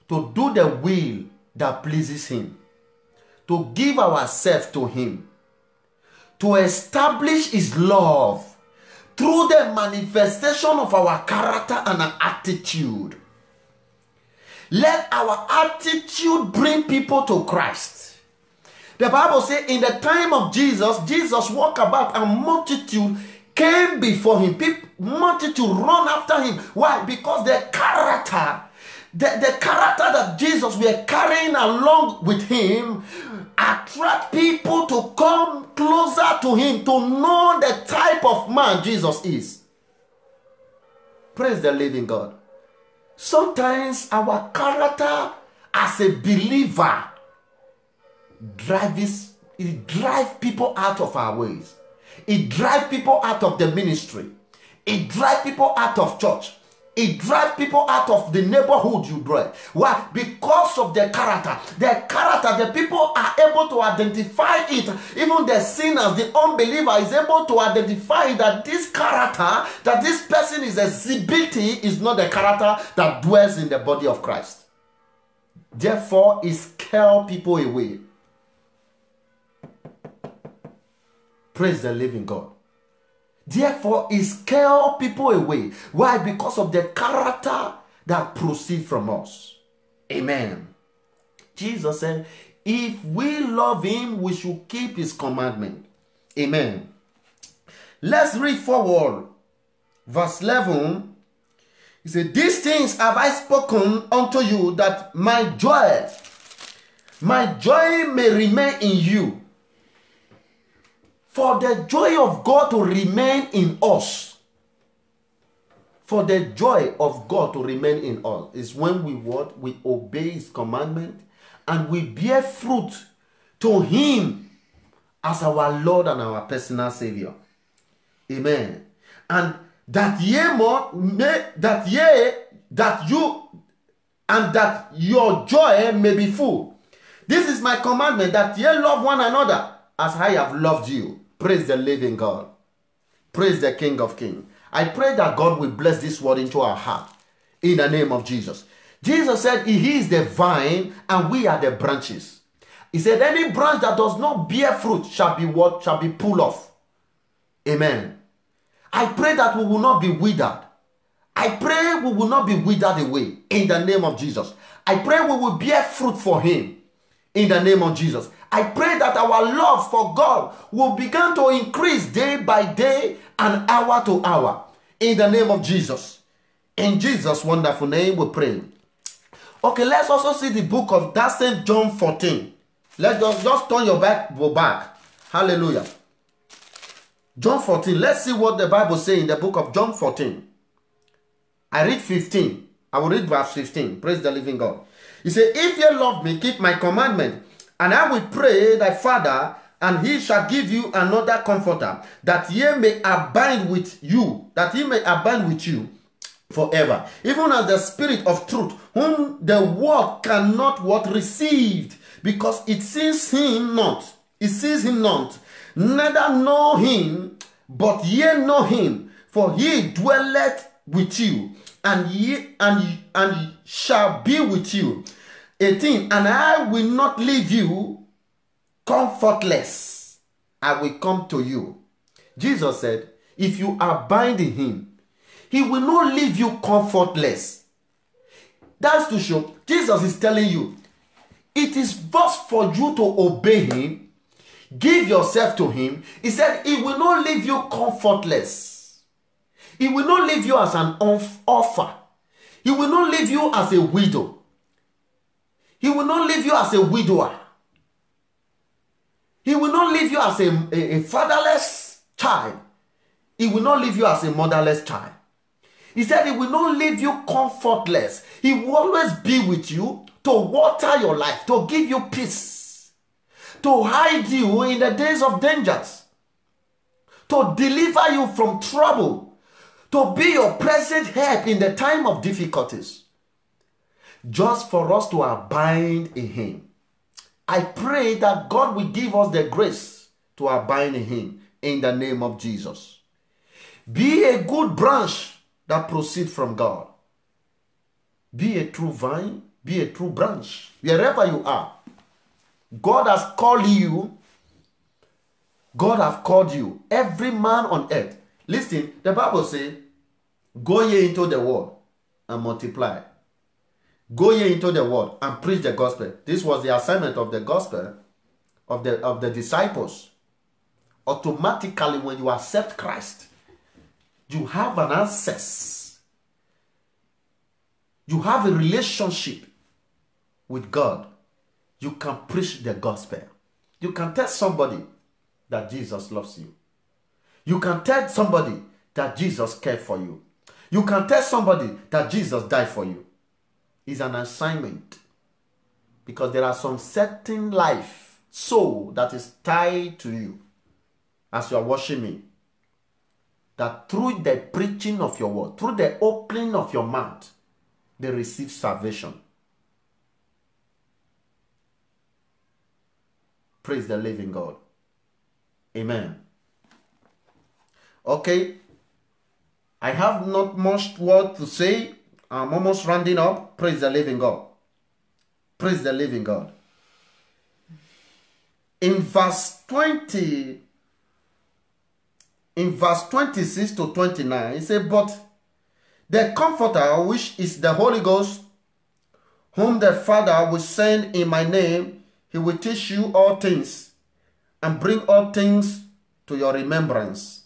[SPEAKER 2] to do the will that pleases him, to give ourselves to him, to establish his love through the manifestation of our character and our attitude. Let our attitude bring people to Christ. The Bible says in the time of Jesus, Jesus walked about and multitude came before him. Multitude run after him. Why? Because the character, the character that Jesus were carrying along with him attract people to come closer to him, to know the type of man Jesus is. Praise the living God. Sometimes our character as a believer drives people out of our ways. It drives people out of the ministry. It drives people out of church. It drives people out of the neighborhood you dwell. Why? Because of the character. The people are able to identify it. Even the sinners, the unbeliever is able to identify that this character, that this person is exhibiting, is not the character that dwells in the body of Christ. Therefore, it scares people away. Praise the living God. Therefore, it scares people away. Why? Because of the character that proceeds from us. Amen. Jesus said, if we love him, we should keep his commandment. Amen. Let's read forward. Verse 11. He said, these things have I spoken unto you, that my joy may remain in you. For the joy of God to remain in us. For the joy of God to remain in us is when we obey his commandment and we bear fruit to him as our Lord and our personal Savior. Amen. And that your joy may be full. This is my commandment, that ye love one another as I have loved you. Praise the living God. Praise the King of Kings. I pray that God will bless this word into our heart in the name of Jesus. Jesus said he is the vine and we are the branches. He said any branch that does not bear fruit shall be what? Shall be pulled off. Amen. I pray that we will not be withered. I pray we will not be withered away in the name of Jesus. I pray we will bear fruit for him in the name of Jesus. I pray that our love for God will begin to increase day by day and hour to hour in the name of Jesus. In Jesus' wonderful name we pray. Okay, let's also see the book of that same John 14. Let's just turn your Bible back. Hallelujah. John 14. Let's see what the Bible says in the book of John 14. I read 15. I will read verse 15. Praise the living God. He said, if ye love me, keep my commandment. And I will pray thy Father, and he shall give you another comforter, that ye may abide with you, forever. Even as the Spirit of truth, whom the world cannot receive, because it sees him not, neither know him, but ye know him, for he dwelleth with you, and shall be with you. 18, and I will not leave you comfortless. I will come to you. Jesus said, if you abide in him, he will not leave you comfortless. That's to show, Jesus is telling you, it is best for you to obey him, give yourself to him. He said, he will not leave you comfortless. He will not leave you as an orphan. He will not leave you as a widow. He will not leave you as a widower. He will not leave you as a fatherless child. He will not leave you as a motherless child. He said he will not leave you comfortless. He will always be with you to water your life, to give you peace, to hide you in the days of dangers, to deliver you from trouble, to be your present help in the time of difficulties. Just for us to abide in him. I pray that God will give us the grace to abide in him in the name of Jesus. Be a good branch that proceeds from God. Be a true vine, be a true branch. Wherever you are, God has called you. God has called you. Every man on earth. Listen, the Bible says, go ye into the world and multiply. Go ye into the world and preach the gospel. This was the assignment of the gospel of the disciples. Automatically, when you accept Christ, you have an access you have a relationship with God, you can preach the gospel. You can tell somebody that Jesus loves you. You can tell somebody that Jesus cared for you. You can tell somebody that Jesus died for you. It's an assignment. Because there are some certain life, soul that is tied to you as you are watching me. That through the preaching of your word, through the opening of your mouth, they receive salvation. Praise the living God. Amen. Okay. I have not much word to say. I'm almost rounding up. Praise the living God. Praise the living God. In verse 20, in verse 26 to 29, it says, but the Comforter, which is the Holy Ghost, whom the Father will send in my name, he will teach you all things, and bring all things to your remembrance,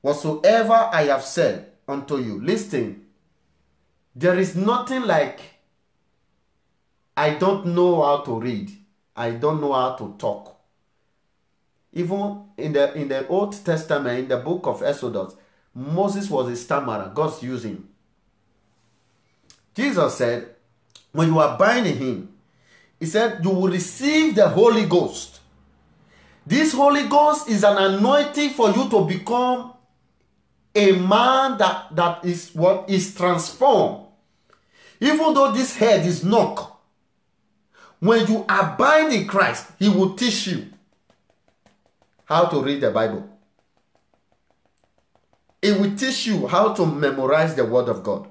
[SPEAKER 2] whatsoever I have said unto you. Listen, there is nothing like, I don't know how to read, I don't know how to talk. Even in the Old Testament, in the book of Exodus, Moses was a stammerer. God's using. Jesus said, when you abide in him, he said, you will receive the Holy Ghost. This Holy Ghost is an anointing for you to become a man that is what is transformed. Even though this head is knocked, when you abide in Christ, he will teach you how to read the Bible. It will teach you how to memorize the word of God.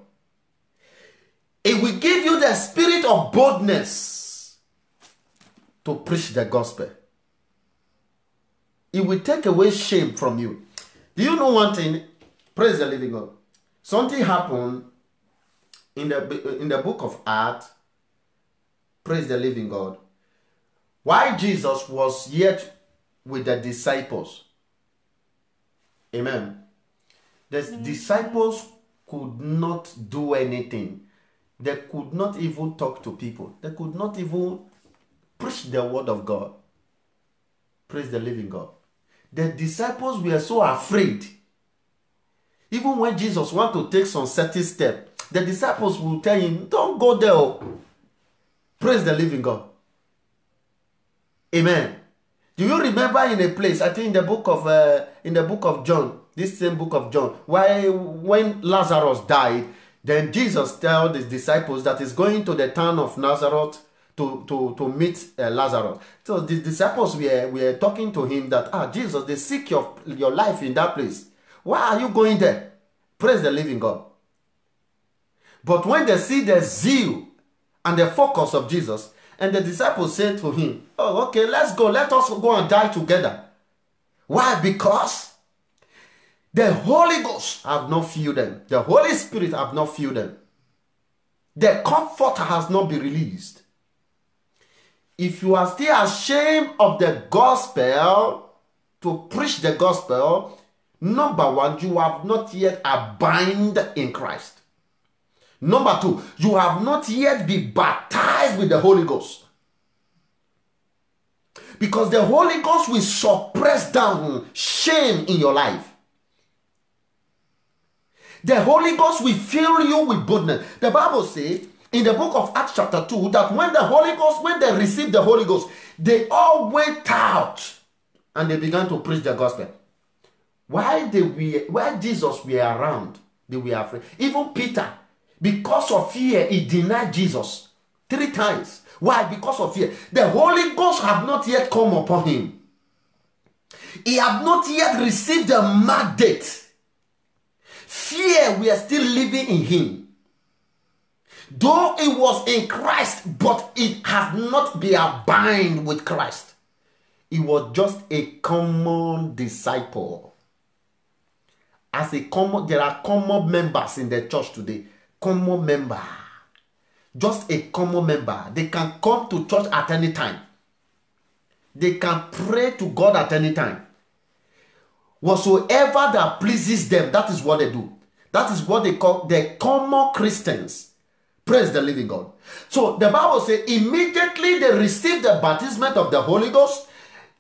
[SPEAKER 2] It will give you the spirit of boldness to preach the gospel. It will take away shame from you. Do you know one thing? Praise the living God. Something happened in the book of Acts. Praise the living God. While Jesus was yet with the disciples. Amen. The disciples could not do anything. They could not even talk to people. They could not even preach the word of God. Praise the living God. The disciples were so afraid. Even when Jesus wanted to take some certain step, the disciples will tell him, don't go there. Praise the living God. Amen. Do you remember in a place, I think in the book of John, this same book of John, when Lazarus died, then Jesus told his disciples that he's going to the town of Nazareth to meet Lazarus. So the disciples were talking to him that, Jesus, they seek your life in that place. Why are you going there? Praise the living God. But when they see the zeal and the focus of Jesus, and the disciples said to him, oh, okay, let's go. Let us go and die together. Why? Because the Holy Ghost have not filled them. The Holy Spirit have not filled them. The Comforter has not been released. If you are still ashamed of the gospel, to preach the gospel, number one, you have not yet abided in Christ. Number two, you have not yet been baptized with the Holy Ghost. Because the Holy Ghost will suppress down shame in your life. The Holy Ghost will fill you with boldness. The Bible says in the book of Acts chapter 2 that when they received the Holy Ghost, they all went out and they began to preach the gospel. While Jesus were around, they were afraid. Even Peter, because of fear, he denied Jesus 3 times. Why? Because of fear. The Holy Ghost have not yet come upon him. He have not yet received the mandate. Fear, we are still living in him. Though it was in Christ, but it has not been abiding with Christ. He was just a common disciple. There are common members in the church today. Common member. Just a common member. They can come to church at any time. They can pray to God at any time. Whatsoever that pleases them, that is what they do. That is what they call the common Christians. Praise the living God. So the Bible says immediately they received the baptism of the Holy Ghost,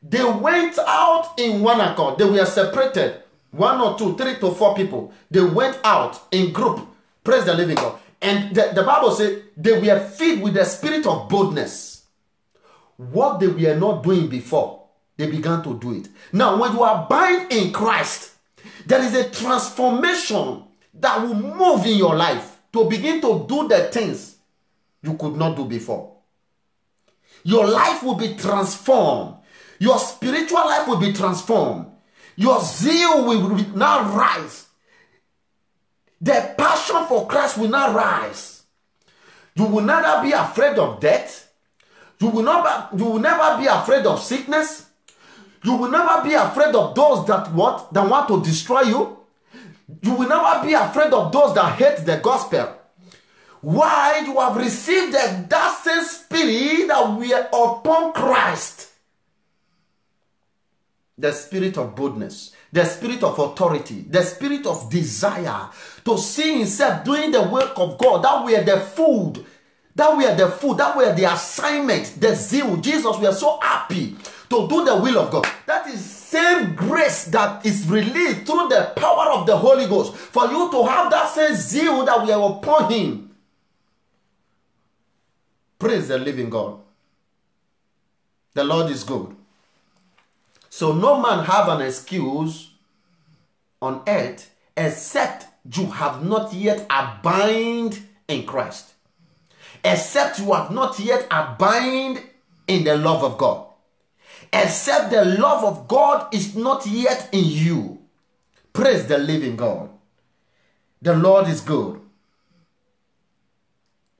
[SPEAKER 2] they went out in one accord. They were separated. 1 or 2, 3 to 4 people. They went out in group. Praise the living God. And the Bible says they were filled with the spirit of boldness. What they were not doing before, they began to do it. Now, when you abide in Christ, there is a transformation that will move in your life to begin to do the things you could not do before. Your life will be transformed. Your spiritual life will be transformed. Your zeal will now rise. The passion for Christ will now rise. You will never be afraid of death. You will never be afraid of sickness. You will never be afraid of those that want to destroy you. You will never be afraid of those that hate the gospel. Why? You have received that same spirit that we are upon Christ. The spirit of boldness, the spirit of authority, the spirit of desire to see himself doing the work of God. That we are the food. That we are the food. That we are the assignment, the zeal. Jesus, we are so happy to do the will of God. That is same grace that is released through the power of the Holy Ghost for you to have that same zeal that we are upon him. Praise the living God. The Lord is good. So no man have an excuse on earth except you have not yet abide in Christ. Except you have not yet abide in the love of God. Except the love of God is not yet in you. Praise the living God. The Lord is good.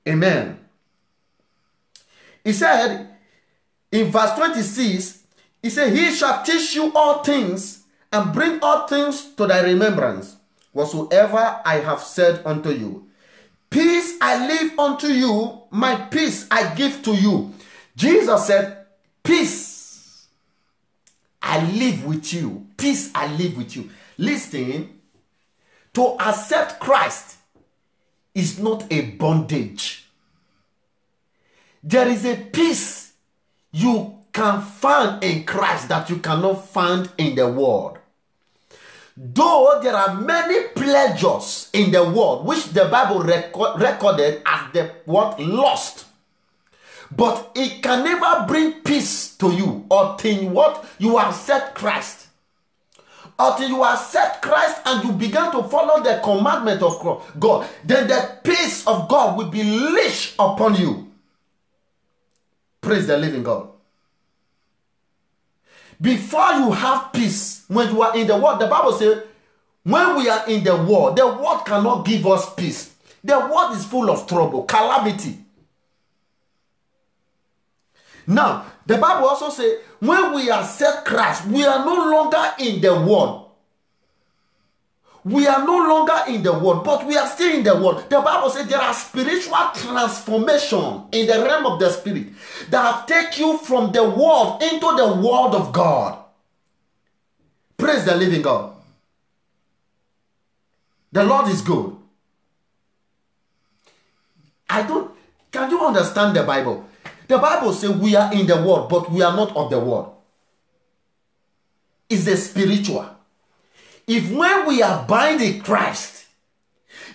[SPEAKER 2] Amen. He said in verse 26, he said, he shall teach you all things and bring all things to thy remembrance, whatsoever I have said unto you. Peace I leave unto you, my peace I give to you. Jesus said, peace I live with you. Peace I live with you. Listen, to accept Christ is not a bondage. There is a peace you can find in Christ that you cannot find in the world. Though there are many pleasures in the world which the Bible recorded as the word lost, but it can never bring peace to you until what you accept Christ. Until you accept Christ and you begin to follow the commandment of God, then the peace of God will be leashed upon you. Praise the living God. Before you have peace, when you are in the world, the Bible says, when we are in the world cannot give us peace. The world is full of trouble, calamity. Now, the Bible also says, when we accept Christ, we are no longer in the world. We are no longer in the world, but we are still in the world. The Bible says there are spiritual transformation in the realm of the spirit that have taken you from the world into the world of God. Praise the living God. The Lord is good. Can you understand the Bible? The Bible says we are in the world, but we are not of the world. It's a spiritual. If when we abide in Christ,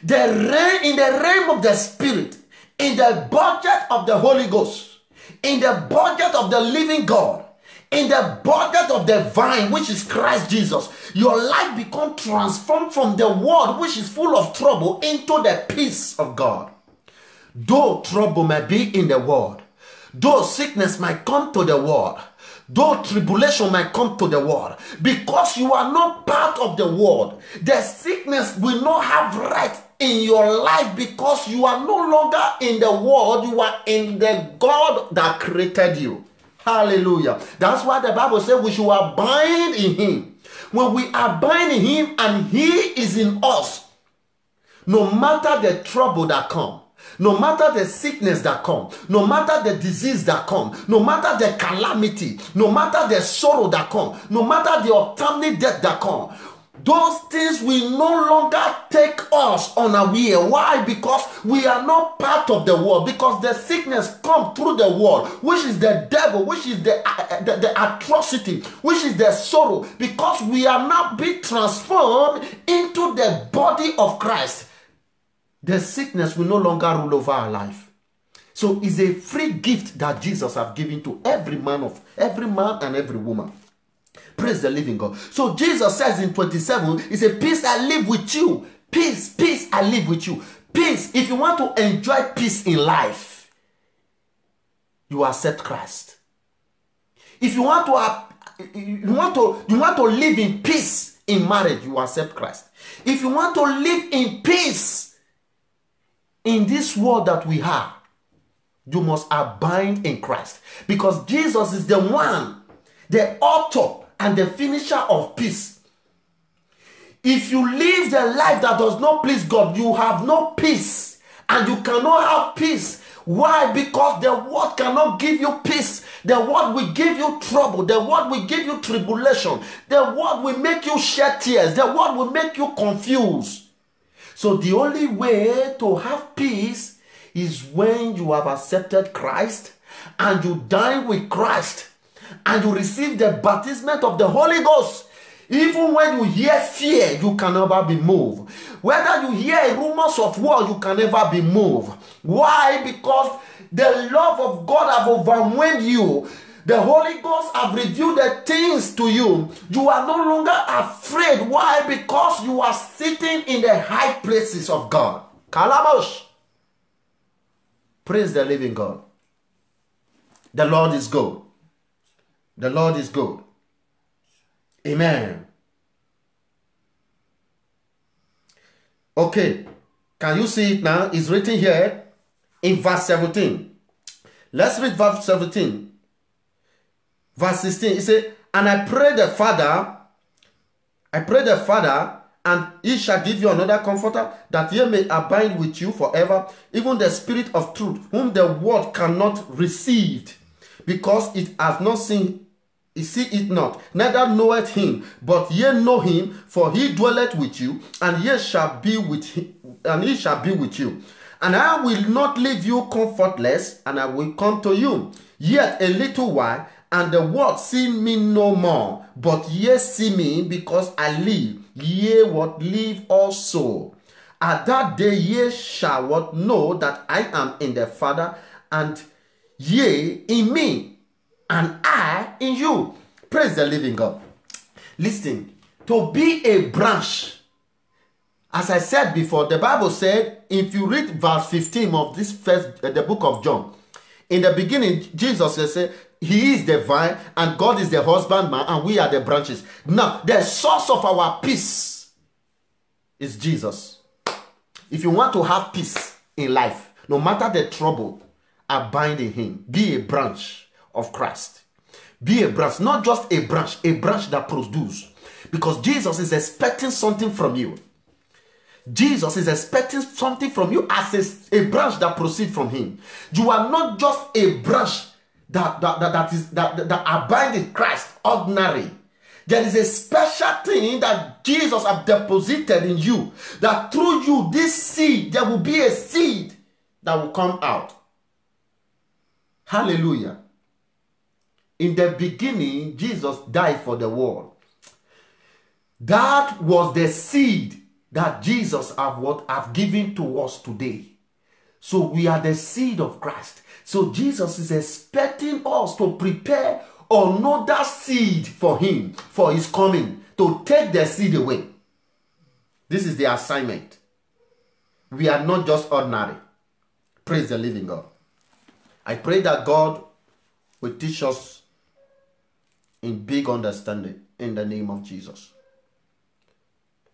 [SPEAKER 2] in the realm of the Spirit, in the budget of the Holy Ghost, in the budget of the living God, in the budget of the vine, which is Christ Jesus, your life becomes transformed from the world, which is full of trouble, into the peace of God. Though trouble may be in the world, though sickness might come to the world, though tribulation might come to the world, because you are not part of the world, the sickness will not have right in your life because you are no longer in the world, you are in the God that created you. Hallelujah. That's why the Bible says we should abide in him. When we abide in him and he is in us, no matter the trouble that comes, no matter the sickness that comes, no matter the disease that comes, no matter the calamity, no matter the sorrow that comes, no matter the untimely death that comes, those things will no longer take us unaware. Why? Because we are not part of the world. Because the sickness comes through the world, which is the devil, which is the atrocity, which is the sorrow. Because we are not being transformed into the body of Christ, the sickness will no longer rule over our life. So it's a free gift that Jesus has given to every man and every woman. Praise the living God. So Jesus says in 27, he said, peace I live with you. Peace, peace I live with you. Peace. If you want to enjoy peace in life, you accept Christ. If you want to live in peace in marriage, you accept Christ. If you want to live in peace in this world that we have, you must abide in Christ. Because Jesus is the one, the author and the finisher of peace. If you live the life that does not please God, you have no peace. And you cannot have peace. Why? Because the world cannot give you peace. The world will give you trouble. The world will give you tribulation. The world will make you shed tears. The world will make you confused. So the only way to have peace is when you have accepted Christ and you dine with Christ and you receive the baptism of the Holy Ghost. Even when you hear fear, you can never be moved. Whether you hear rumors of war, you can never be moved. Why? Because the love of God have overwhelmed you. The Holy Ghost have revealed the things to you. You are no longer afraid. Why? Because you are sitting in the high places of God. Kalabosh. Praise the living God. The Lord is good. The Lord is good. Amen. Okay. Can you see it now? It's written here in verse 17. Let's read verse 17. Verse 16. It says, and I pray the Father, and he shall give you another comforter, that he may abide with you forever, even the Spirit of truth, whom the world cannot receive, because it has not seen, see it not, neither knoweth him, but ye know him, for he dwelleth with you, and ye shall be with him, and he shall be with you. And I will not leave you comfortless, and I will come to you. Yet a little while, and the world see me no more, but ye see me, because I live. Ye what live also. At that day ye shall what know that I am in the Father, and ye in me, and I in you. Praise the living God. Listen, to be a branch, as I said before, the Bible said, if you read verse 15 of this first, the book of John, in the beginning, Jesus said, he is the vine and God is the husbandman and we are the branches. Now, the source of our peace is Jesus. If you want to have peace in life, no matter the trouble, abide in him. Be a branch of Christ. Be a branch, not just a branch that produces. Because Jesus is expecting something from you. Jesus is expecting something from you as a branch that proceeds from him. You are not just a branch that abides in Christ, ordinary. There is a special thing that Jesus has deposited in you, that through you, this seed, there will be a seed that will come out. Hallelujah. In the beginning, Jesus died for the world. That was the seed that Jesus have given to us today. So we are the seed of Christ. So Jesus is expecting us to prepare another seed for him, for his coming, to take the seed away. This is the assignment. We are not just ordinary. Praise the living God. I pray that God will teach us in big understanding in the name of Jesus.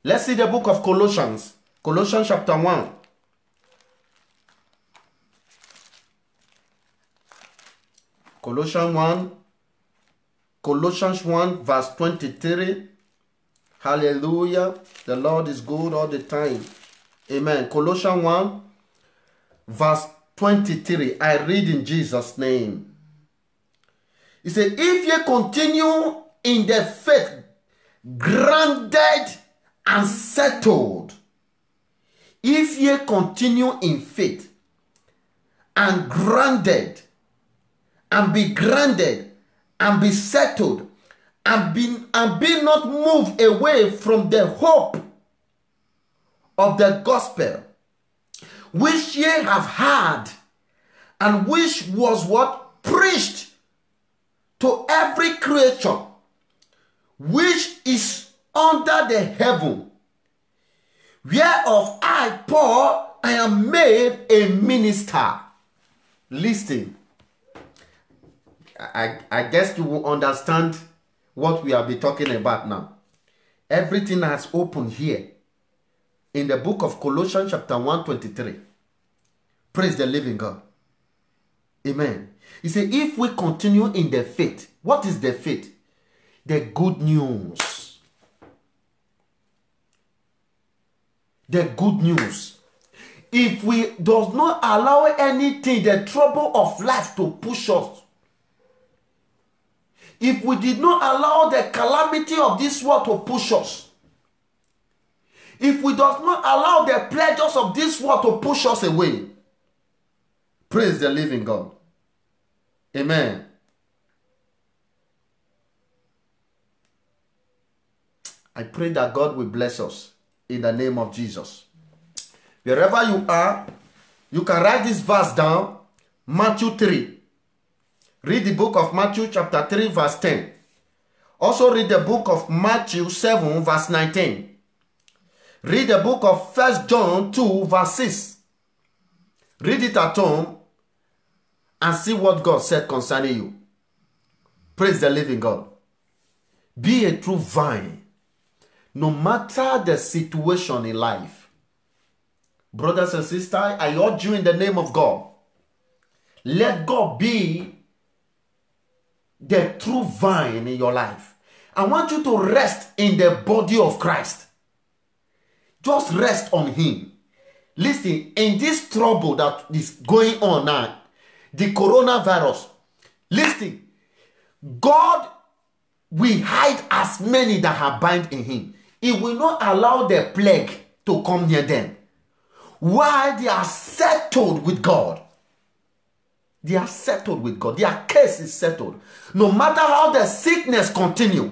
[SPEAKER 2] Let's see the book of Colossians. Colossians chapter 1. Colossians 1 verse 23. Hallelujah. The Lord is good all the time. Amen. Colossians 1 verse 23. I read in Jesus' name. He said, if ye continue in the faith, grounded and settled. If ye continue in faith and grounded, and be grounded, and be settled, and be not moved away from the hope of the gospel, which ye have heard, and which was what preached to every creature which is under the heaven, whereof I, Paul, I am made a minister. Listen, I guess you will understand what we have been talking about now. Everything has opened here in the book of Colossians chapter 1:23. Praise the living God. Amen. He said, if we continue in the faith, what is the faith? The good news. The good news. If we does not allow anything, the trouble of life to push us, if we did not allow the calamity of this world to push us, if we does not allow the pleasures of this world to push us away, praise the living God. Amen. I pray that God will bless us in the name of Jesus. Wherever you are, you can write this verse down. Matthew 3. Read the book of Matthew chapter 3 verse 10. Also read the book of Matthew 7 verse 19. Read the book of 1 John 2 verse 6. Read it at home and see what God said concerning you. Praise the living God. Be a true vine. No matter the situation in life. Brothers and sisters, I urge you in the name of God. Let God be the true vine in your life. I want you to rest in the body of Christ. Just rest on him. Listen, in this trouble that is going on now, the coronavirus, listen, God will hide as many that are bound in him. He will not allow the plague to come near them. Why? They are settled with God. They are settled with God. Their case is settled. No matter how the sickness continues,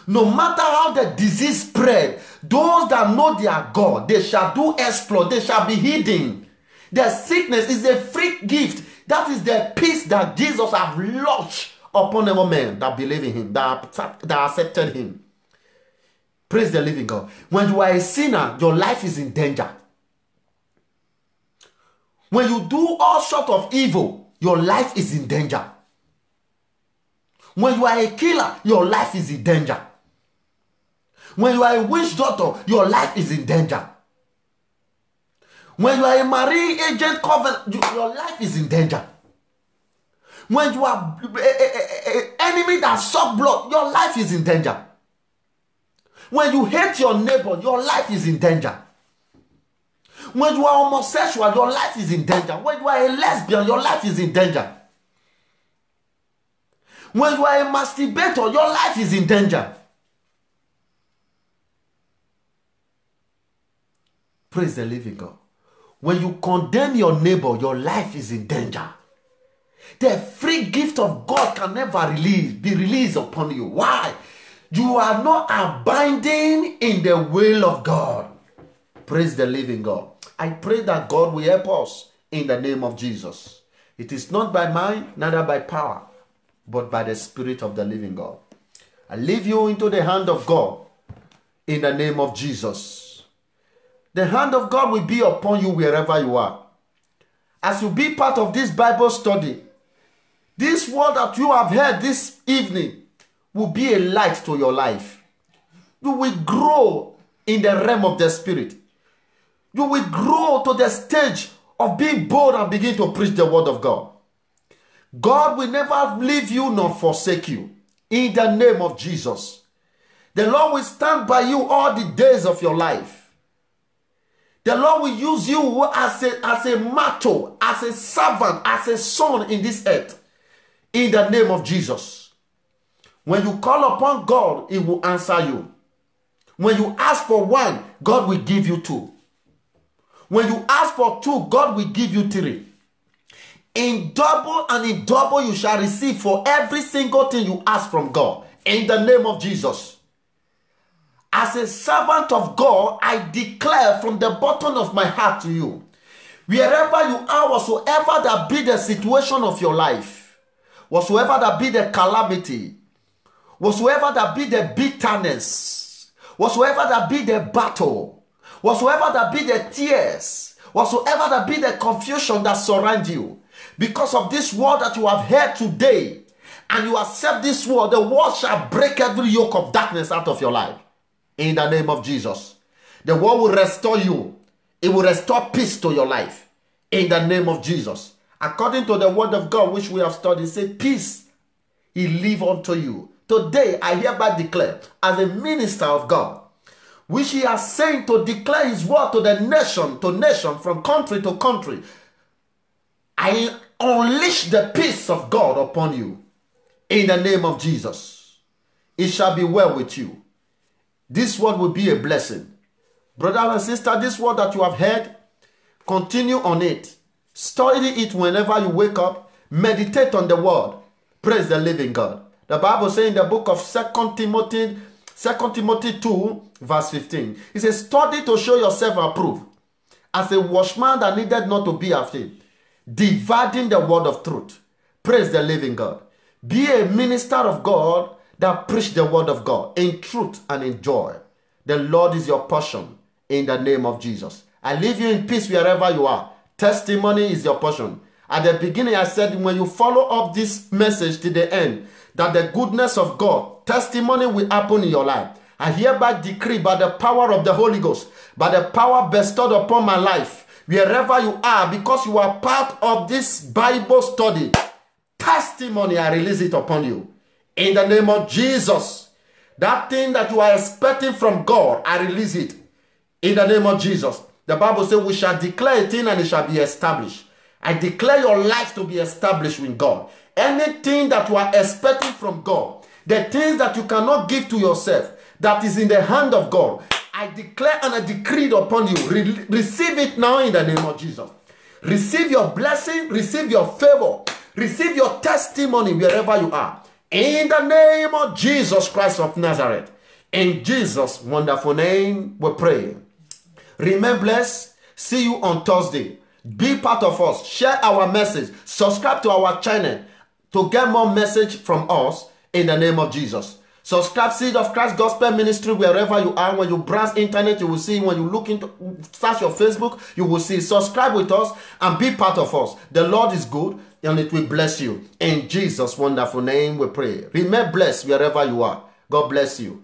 [SPEAKER 2] no matter how the disease spread, those that know their God, they shall do exploit. They shall be hidden. The sickness is a free gift. That is the peace that Jesus has launched upon every man that believe in him, that accepted him. Praise the living God. When you are a sinner, your life is in danger. When you do all sorts of evil, your life is in danger. When you are a killer, your life is in danger. When you are a witch doctor, your life is in danger. When you are a marine agent covenant, your life is in danger. When you are an enemy that sucks blood, your life is in danger. When you hate your neighbor, your life is in danger. When you are homosexual, your life is in danger. When you are a lesbian, your life is in danger. When you are a masturbator, your life is in danger. Praise the living God. When you condemn your neighbor, your life is in danger. The free gift of God can never be released upon you. Why? You are not abiding in the will of God. Praise the living God. I pray that God will help us in the name of Jesus. It is not by mind, neither by power, but by the Spirit of the living God. I leave you into the hand of God in the name of Jesus. The hand of God will be upon you wherever you are. As you be part of this Bible study, this word that you have heard this evening will be a light to your life. You will grow in the realm of the Spirit. You will grow to the stage of being bold and begin to preach the word of God. God will never leave you nor forsake you. In the name of Jesus. The Lord will stand by you all the days of your life. The Lord will use you as a martyr, as a servant, as a son in this earth. In the name of Jesus. When you call upon God, he will answer you. When you ask for one, God will give you two. When you ask for two, God will give you three. In double and in double you shall receive for every single thing you ask from God. In the name of Jesus. As a servant of God, I declare from the bottom of my heart to you, wherever you are, whatsoever that be the situation of your life, whatsoever that be the calamity, whatsoever that be the bitterness, whatsoever that be the battle, whatsoever that be the tears, whatsoever that be the confusion that surrounds you, because of this word that you have heard today, and you accept this word, the word shall break every yoke of darkness out of your life. In the name of Jesus. The word will restore you. It will restore peace to your life. In the name of Jesus. According to the word of God which we have studied, say, peace he leave unto you. Today I hereby declare, as a minister of God, which he has sent to declare his word to the nation, to nation, from country to country, I unleash the peace of God upon you. In the name of Jesus. It shall be well with you. This word will be a blessing. Brother and sister, this word that you have heard, continue on it. Study it whenever you wake up. Meditate on the word. Praise the living God. The Bible says in the book of 2 Timothy 2, verse 15. It says, study to show yourself approved, as a watchman that needed not to be afraid, dividing the word of truth. Praise the living God. Be a minister of God that preach the word of God in truth and in joy. The Lord is your portion in the name of Jesus. I leave you in peace wherever you are. Testimony is your portion. At the beginning I said, when you follow up this message to the end, that the goodness of God, testimony will happen in your life. I hereby decree by the power of the Holy Ghost, by the power bestowed upon my life, wherever you are, because you are part of this Bible study, testimony, I release it upon you. In the name of Jesus, that thing that you are expecting from God, I release it. In the name of Jesus. The Bible says we shall declare a thing and it shall be established. I declare your life to be established with God. Anything that you are expecting from God, the things that you cannot give to yourself, that is in the hand of God, I declare and I decree it upon you. Receive it now in the name of Jesus. Receive your blessing, receive your favor, receive your testimony wherever you are. In the name of Jesus Christ of Nazareth. In Jesus' wonderful name we pray. Remain blessed. See you on Thursday. Be part of us. Share our message. Subscribe to our channel to get more message from us in the name of Jesus. Subscribe Seed of Christ Gospel Ministry wherever you are. When you browse internet, you will see. When you look into, search your Facebook, you will see. Subscribe with us and be part of us. The Lord is good and it will bless you. In Jesus' wonderful name we pray. Remain blessed wherever you are. God bless you.